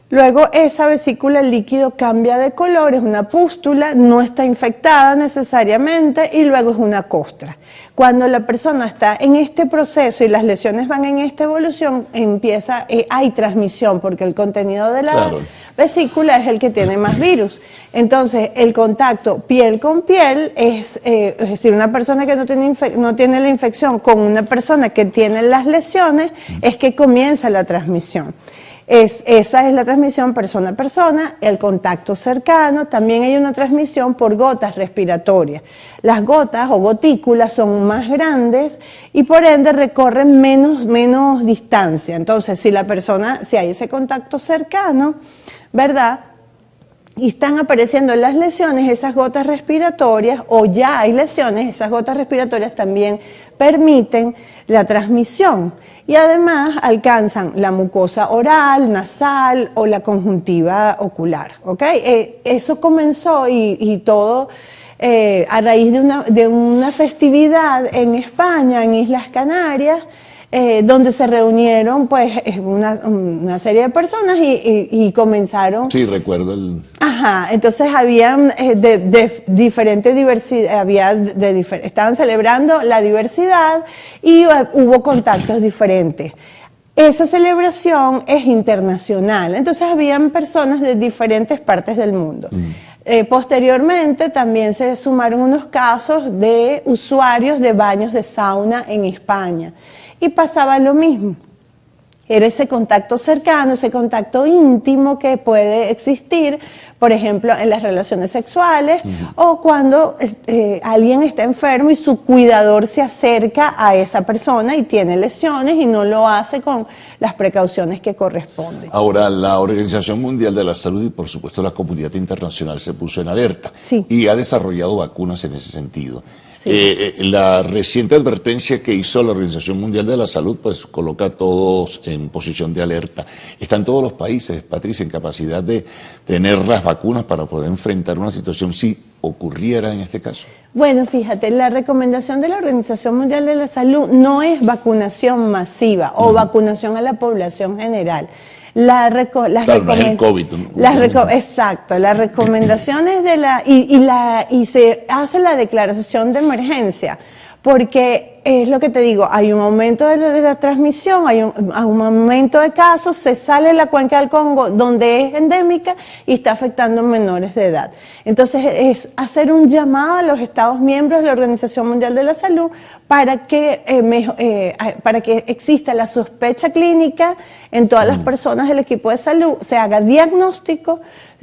Luego esa vesícula, el líquido cambia de color, es una pústula, no está infectada necesariamente y luego es una costra. Cuando la persona está en este proceso y las lesiones van en esta evolución, hay transmisión porque el contenido de la vesícula es el que tiene más virus. Entonces, el contacto piel con piel es decir, una persona que no tiene la infección con una persona que tiene las lesiones, es que comienza la transmisión. Esa es la transmisión persona a persona, el contacto cercano, también hay una transmisión por gotas respiratorias. Las gotas o gotículas son más grandes y por ende recorren menos distancia. Entonces, si hay ese contacto cercano, ¿verdad?, y están apareciendo las lesiones, esas gotas respiratorias, o ya hay lesiones, esas gotas respiratorias también permiten la transmisión. Y además alcanzan la mucosa oral, nasal o la conjuntiva ocular, ¿ok? Eso comenzó y todo a raíz de una festividad en España, en Islas Canarias, donde se reunieron pues una serie de personas y comenzaron... Sí, recuerdo entonces habían de diferente diversidad, estaban celebrando la diversidad y hubo contactos diferentes. Esa celebración es internacional, entonces habían personas de diferentes partes del mundo. Posteriormente también se sumaron unos casos de usuarios de baños de sauna en España. Y pasaba lo mismo, era ese contacto cercano, ese contacto íntimo que puede existir, por ejemplo, en las relaciones sexuales o cuando alguien está enfermo y su cuidador se acerca a esa persona y tiene lesiones y no lo hace con las precauciones que corresponden. Ahora, la Organización Mundial de la Salud y por supuesto la comunidad internacional se puso en alerta y ha desarrollado vacunas en ese sentido. La reciente advertencia que hizo la Organización Mundial de la Salud pues coloca a todos en posición de alerta. ¿Están todos los países, Patricia, en capacidad de tener las vacunas para poder enfrentar una situación si ocurriera en este caso? Bueno, fíjate, la recomendación de la Organización Mundial de la Salud no es vacunación masiva o vacunación a la población general. No es el COVID. Exacto, las recomendaciones y se hace la declaración de emergencia porque es lo que te digo, hay un aumento de la transmisión, hay un aumento de casos, se sale de la cuenca del Congo donde es endémica y está afectando a menores de edad. Entonces es hacer un llamado a los Estados miembros de la Organización Mundial de la Salud para que exista la sospecha clínica en todas las personas del equipo de salud, se haga diagnóstico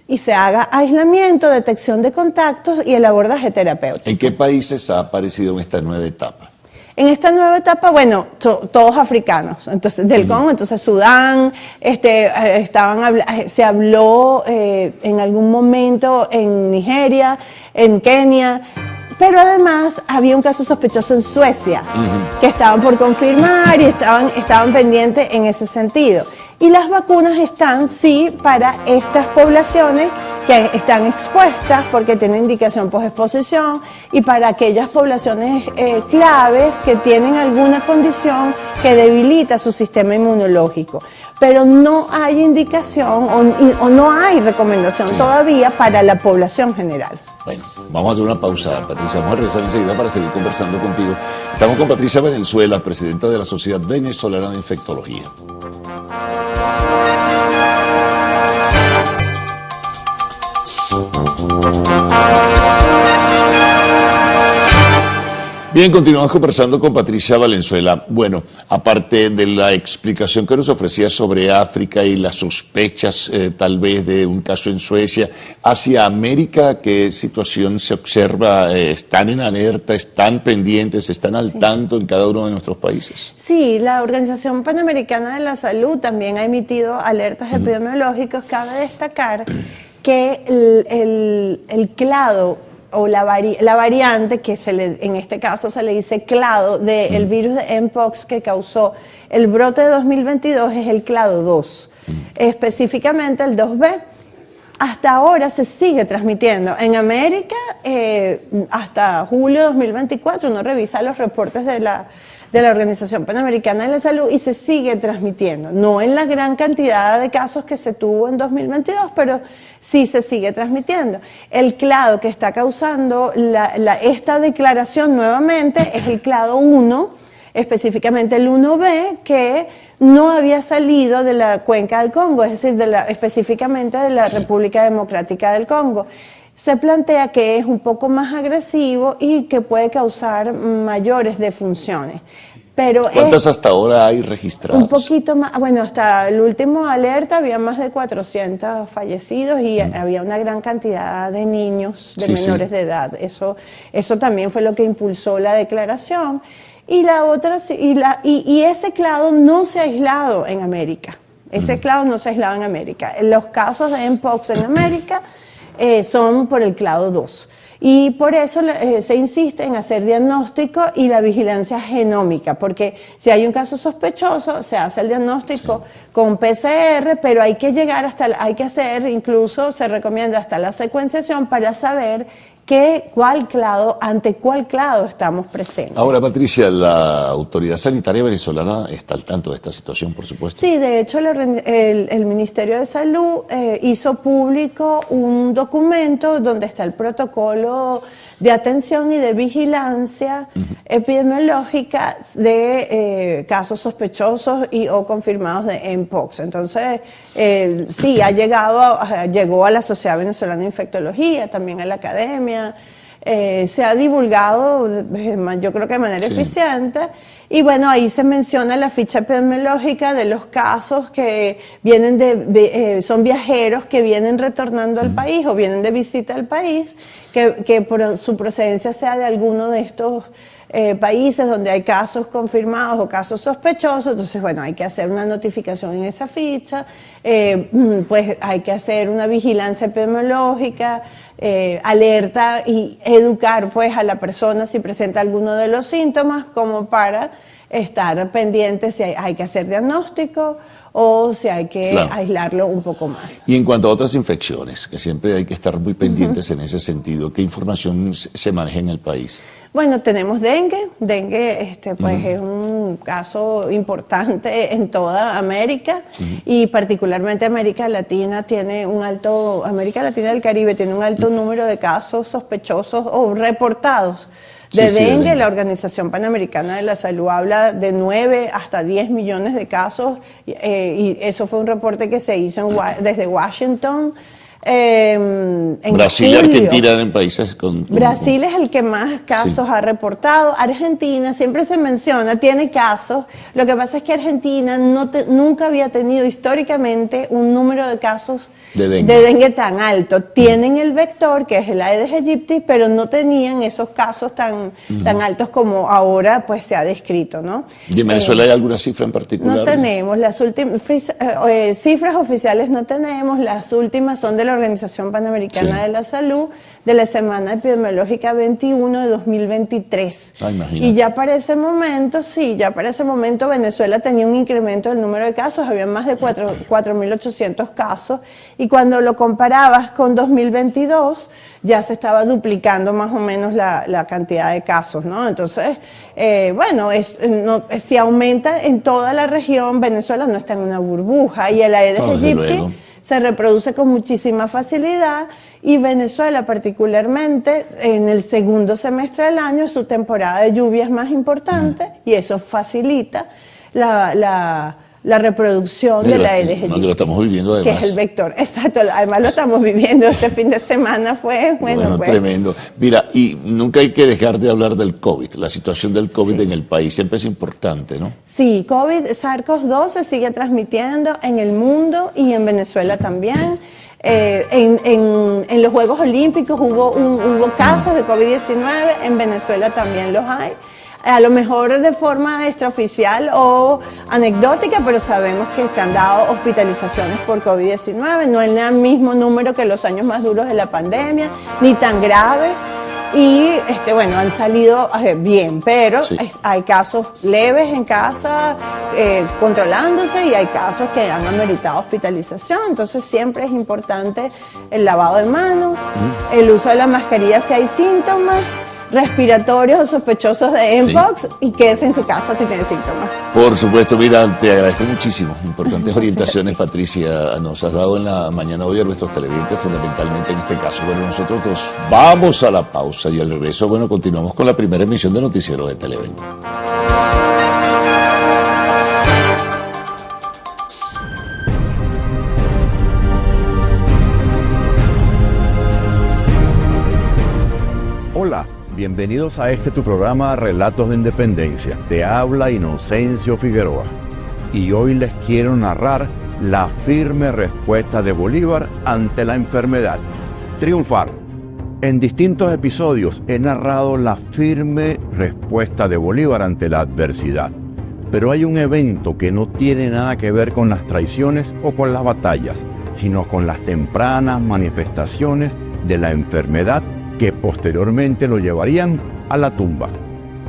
y se haga aislamiento, detección de contactos y el abordaje terapéutico. ¿En qué países ha aparecido en esta nueva etapa? En esta nueva etapa, bueno, todos africanos, entonces del Congo, entonces Sudán, se habló en algún momento en Nigeria, en Kenia, pero además había un caso sospechoso en Suecia, que estaban por confirmar y estaban pendientes en ese sentido. Y las vacunas están, sí, para estas poblaciones que están expuestas porque tienen indicación posexposición y para aquellas poblaciones claves que tienen alguna condición que debilita su sistema inmunológico. Pero no hay indicación o no hay recomendación todavía para la población general. Bueno, vamos a hacer una pausa, Patricia. Vamos a regresar enseguida para seguir conversando contigo. Estamos con Patricia Valenzuela, presidenta de la Sociedad Venezolana de Infectología. Bien, continuamos conversando con Patricia Valenzuela. Bueno, aparte de la explicación que nos ofrecía sobre África y las sospechas tal vez de un caso en Suecia, hacia América, ¿qué situación se observa? ¿Están en alerta? ¿Están pendientes? ¿Están al tanto en cada uno de nuestros países? Sí, la Organización Panamericana de la Salud también ha emitido alertas epidemiológicas. Cabe destacar que el clado o la variante que en este caso se le dice clado del virus de Mpox que causó el brote de 2022 es el clado 2, específicamente el 2B. Hasta ahora se sigue transmitiendo. En América, hasta julio de 2024, uno revisa los reportes de la Organización Panamericana de la Salud y se sigue transmitiendo. No en la gran cantidad de casos que se tuvo en 2022, pero sí se sigue transmitiendo. El clado que está causando esta declaración nuevamente es el clado 1, específicamente el 1B, que no había salido de la cuenca del Congo, es decir, específicamente de la República Democrática del Congo. Se plantea que es un poco más agresivo y que puede causar mayores defunciones. Pero ¿cuántas hasta ahora hay registradas? Un poquito más, bueno, hasta el último alerta había más de 400 fallecidos y había una gran cantidad de niños, de menores de edad. Eso también fue lo que impulsó la declaración. Y la otra, y ese clado no se ha aislado en América. Ese clado no se ha aislado en América. Los casos de Mpox en América son por el clado 2. Y por eso se insiste en hacer diagnóstico y la vigilancia genómica, porque si hay un caso sospechoso, se hace el diagnóstico con PCR, pero hay que llegar incluso se recomienda hasta la secuenciación para saber ante cuál clado estamos presentes. Ahora, Patricia, la autoridad sanitaria venezolana está al tanto de esta situación, por supuesto. Sí, de hecho el Ministerio de Salud hizo público un documento donde está el protocolo de atención y de vigilancia epidemiológica de casos sospechosos o confirmados de Mpox. Entonces, sí, llegó a la Sociedad Venezolana de Infectología, también a la academia, se ha divulgado, yo creo que de manera eficiente. Y bueno, ahí se menciona la ficha epidemiológica de los casos que vienen son viajeros que vienen retornando al país o vienen de visita al país, que por su procedencia sea de alguno de estos países donde hay casos confirmados o casos sospechosos. Entonces, bueno, hay que hacer una notificación en esa ficha, pues hay que hacer una vigilancia epidemiológica, alerta y educar pues a la persona si presenta alguno de los síntomas, como para estar pendiente si hay que hacer diagnóstico o si hay que aislarlo un poco más. Y en cuanto a otras infecciones, que siempre hay que estar muy pendientes en ese sentido, ¿qué información se maneja en el país? Bueno, tenemos dengue. Dengue pues es un caso importante en toda América y particularmente América Latina América Latina del Caribe tiene un alto número de casos sospechosos o reportados de Sí, de dengue. dengue. La Organización Panamericana de la Salud habla de 9 hasta 10 millones de casos, y eso fue un reporte que se hizo desde Washington. En Brasil y julio. Argentina eran países con Brasil es el que más casos ha reportado. Argentina siempre se menciona, tiene casos. Lo que pasa es que Argentina nunca había tenido históricamente un número de casos de dengue tan alto. Tienen el vector, que es el Aedes aegypti, pero no tenían esos casos tan altos como ahora pues se ha descrito, ¿no? ¿Y en Venezuela hay alguna cifra en particular? No tenemos, las últimas cifras oficiales no tenemos, las últimas son de la Organización Panamericana de la Salud, de la Semana Epidemiológica 21 de 2023. Y ya para ese momento, Venezuela tenía un incremento del número de casos, había más de 4.800 casos, y cuando lo comparabas con 2022, ya se estaba duplicando más o menos la cantidad de casos, ¿no? Entonces, si aumenta en toda la región, Venezuela no está en una burbuja, y el Aedes aegypti se reproduce con muchísima facilidad, y Venezuela particularmente en el segundo semestre del año es su temporada de lluvias más importante, y eso facilita la reproducción de la Aedes aegypti, lo estamos viviendo que además. es el vector. Exacto, además lo estamos viviendo. Este fin de semana fue, Tremendo. Mira, y nunca hay que dejar de hablar del COVID, la situación del COVID en el país, siempre es importante, ¿no? Sí, SARS-CoV-2 se sigue transmitiendo en el mundo y en Venezuela también. En los Juegos Olímpicos hubo casos de COVID-19, en Venezuela también los hay. A lo mejor de forma extraoficial o anecdótica, pero sabemos que se han dado hospitalizaciones por COVID-19, no en el mismo número que los años más duros de la pandemia, ni tan graves. Y han salido bien, pero hay casos leves en casa controlándose, y hay casos que han ameritado hospitalización. Entonces siempre es importante el lavado de manos, el uso de la mascarilla si hay síntomas respiratorios o sospechosos de Mpox, y quédese en su casa si tiene síntomas. Por supuesto, mira, te agradezco muchísimo. Importantes orientaciones, Patricia, nos has dado en la mañana hoy a nuestros televidentes, fundamentalmente en este caso. Bueno, nosotros nos vamos a la pausa, y al regreso, continuamos con la primera emisión de Noticiero de Televen. Hola. Bienvenidos a tu programa Relatos de Independencia. Te habla Inocencio Figueroa. Y hoy les quiero narrar la firme respuesta de Bolívar ante la enfermedad. Triunfar. En distintos episodios he narrado la firme respuesta de Bolívar ante la adversidad. Pero hay un evento que no tiene nada que ver con las traiciones o con las batallas, sino con las tempranas manifestaciones de la enfermedad que posteriormente lo llevarían a la tumba.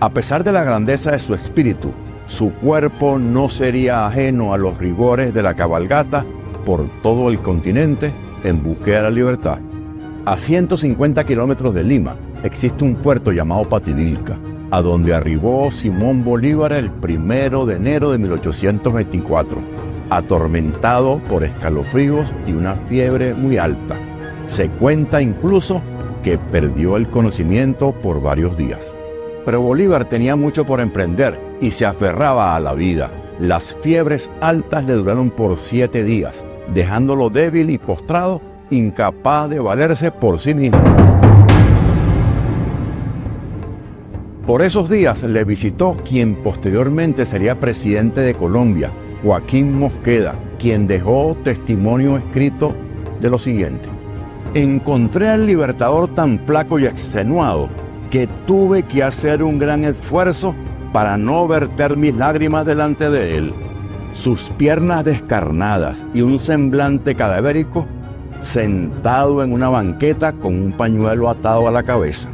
A pesar de la grandeza de su espíritu, su cuerpo no sería ajeno a los rigores de la cabalgata por todo el continente en búsqueda de la libertad. A 150 kilómetros de Lima existe un puerto llamado Pativilca, a donde arribó Simón Bolívar el 1 de enero de 1824, atormentado por escalofríos y una fiebre muy alta. Se cuenta incluso que perdió el conocimiento por varios días. Pero Bolívar tenía mucho por emprender y se aferraba a la vida. Las fiebres altas le duraron por 7 días, dejándolo débil y postrado, incapaz de valerse por sí mismo. Por esos días le visitó quien posteriormente sería presidente de Colombia, Joaquín Mosqueda, quien dejó testimonio escrito de lo siguiente: encontré al Libertador tan flaco y extenuado que tuve que hacer un gran esfuerzo para no verter mis lágrimas delante de él. Sus piernas descarnadas y un semblante cadavérico, sentado en una banqueta con un pañuelo atado a la cabeza.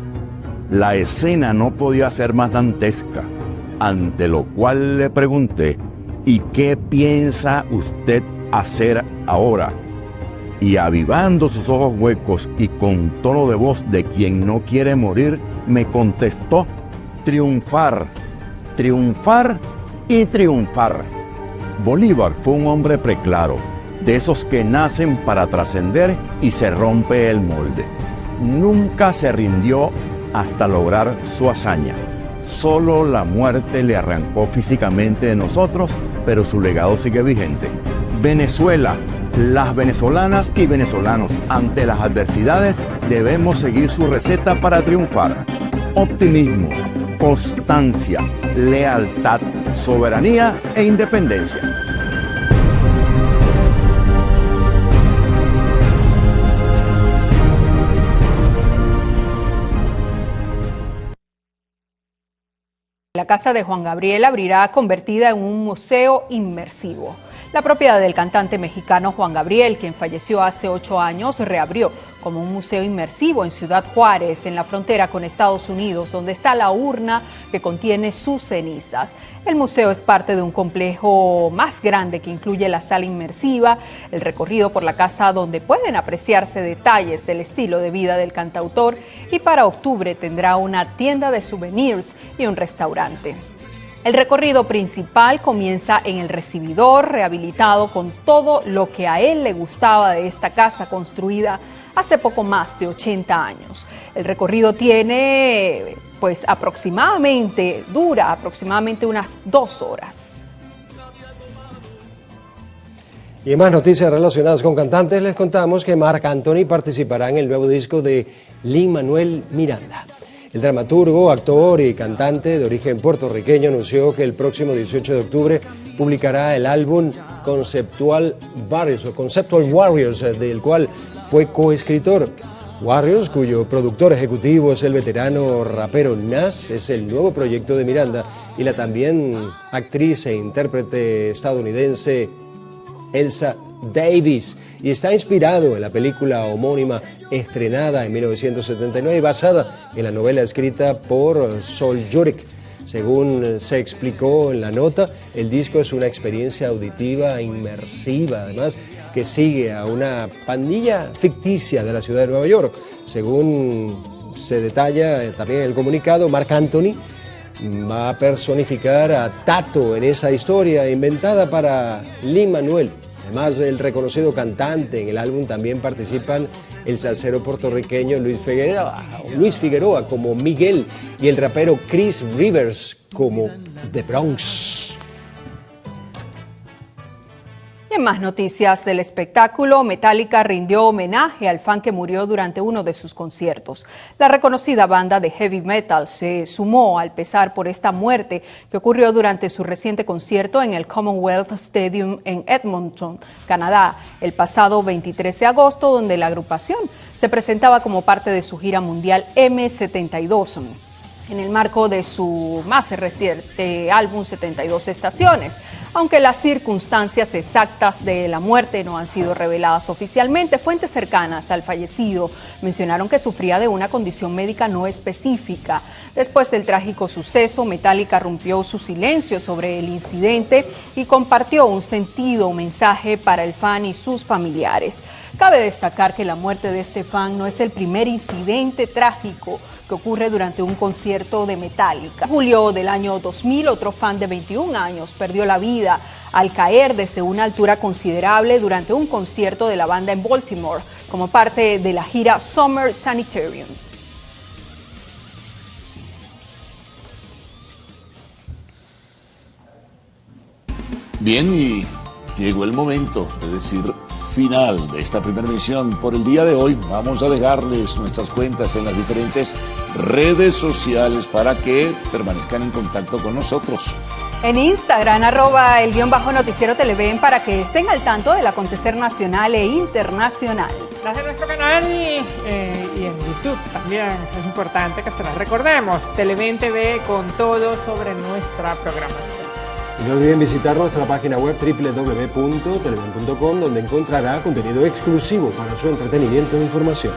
La escena no podía ser más dantesca, ante lo cual le pregunté: ¿y qué piensa usted hacer ahora? Y avivando sus ojos huecos y con tono de voz de quien no quiere morir, me contestó: triunfar, triunfar y triunfar. Bolívar fue un hombre preclaro, de esos que nacen para trascender y se rompe el molde. Nunca se rindió hasta lograr su hazaña. Solo la muerte le arrancó físicamente de nosotros, pero su legado sigue vigente. Venezuela, las venezolanas y venezolanos, ante las adversidades, debemos seguir su receta para triunfar. Optimismo, constancia, lealtad, soberanía e independencia. La casa de Juan Gabriel abrirá convertida en un museo inmersivo. La propiedad del cantante mexicano Juan Gabriel, quien falleció hace 8 años, reabrió como un museo inmersivo en Ciudad Juárez, en la frontera con Estados Unidos, donde está la urna que contiene sus cenizas. El museo es parte de un complejo más grande que incluye la sala inmersiva, el recorrido por la casa donde pueden apreciarse detalles del estilo de vida del cantautor, y para octubre tendrá una tienda de souvenirs y un restaurante. El recorrido principal comienza en el recibidor, rehabilitado con todo lo que a él le gustaba de esta casa construida hace poco más de 80 años. El recorrido tiene, dura aproximadamente unas 2 horas. Y en más noticias relacionadas con cantantes, les contamos que Marc Anthony participará en el nuevo disco de Lin-Manuel Miranda. El dramaturgo, actor y cantante de origen puertorriqueño anunció que el próximo 18 de octubre publicará el álbum Conceptual Warriors, del cual fue coescritor. Warriors, cuyo productor ejecutivo es el veterano rapero Nas, es el nuevo proyecto de Miranda y la también actriz e intérprete estadounidense Elsa Davis, y está inspirado en la película homónima estrenada en 1979 y basada en la novela escrita por Sol Jurek. Según se explicó en la nota, el disco es una experiencia auditiva inmersiva, además que sigue a una pandilla ficticia de la ciudad de Nueva York. Según se detalla también en el comunicado, Marc Anthony va a personificar a Tato en esa historia inventada para Lin-Manuel. Además del reconocido cantante, en el álbum también participan el salsero puertorriqueño Luis Figueroa como Miguel y el rapero Chris Rivers como The Bronx. En más noticias del espectáculo, Metallica rindió homenaje al fan que murió durante uno de sus conciertos. La reconocida banda de heavy metal se sumó al pesar por esta muerte que ocurrió durante su reciente concierto en el Commonwealth Stadium en Edmonton, Canadá, el pasado 23 de agosto, donde la agrupación se presentaba como parte de su gira mundial M72. En el marco de su más reciente álbum 72 Estaciones. Aunque las circunstancias exactas de la muerte no han sido reveladas oficialmente, fuentes cercanas al fallecido mencionaron que sufría de una condición médica no específica. Después del trágico suceso, Metallica rompió su silencio sobre el incidente y compartió un sentido mensaje para el fan y sus familiares. Cabe destacar que la muerte de este fan no es el primer incidente trágico que ocurre durante un concierto de Metallica. En julio del año 2000, otro fan de 21 años perdió la vida al caer desde una altura considerable durante un concierto de la banda en Baltimore, como parte de la gira Summer Sanitarium. Bien, y llegó el momento de decir final de esta primera emisión. Por el día de hoy vamos a dejarles nuestras cuentas en las diferentes redes sociales para que permanezcan en contacto con nosotros. En Instagram, @el_noticiero Televen, para que estén al tanto del acontecer nacional e internacional. Las de nuestro canal y en YouTube también es importante que se las recordemos. Televen TV con todo sobre nuestra programación. Y no olviden visitar nuestra página web www.televen.com, donde encontrará contenido exclusivo para su entretenimiento e información.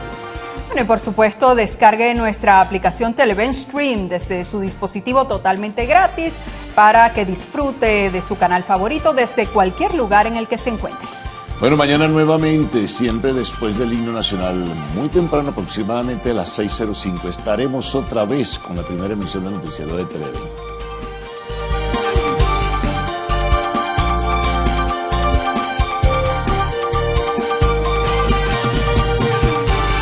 Bueno, y por supuesto, descargue nuestra aplicación Televen Stream desde su dispositivo totalmente gratis para que disfrute de su canal favorito desde cualquier lugar en el que se encuentre. Bueno, mañana nuevamente, siempre después del himno nacional, muy temprano, aproximadamente a las 6:05, estaremos otra vez con la primera emisión del Noticiero de Televen.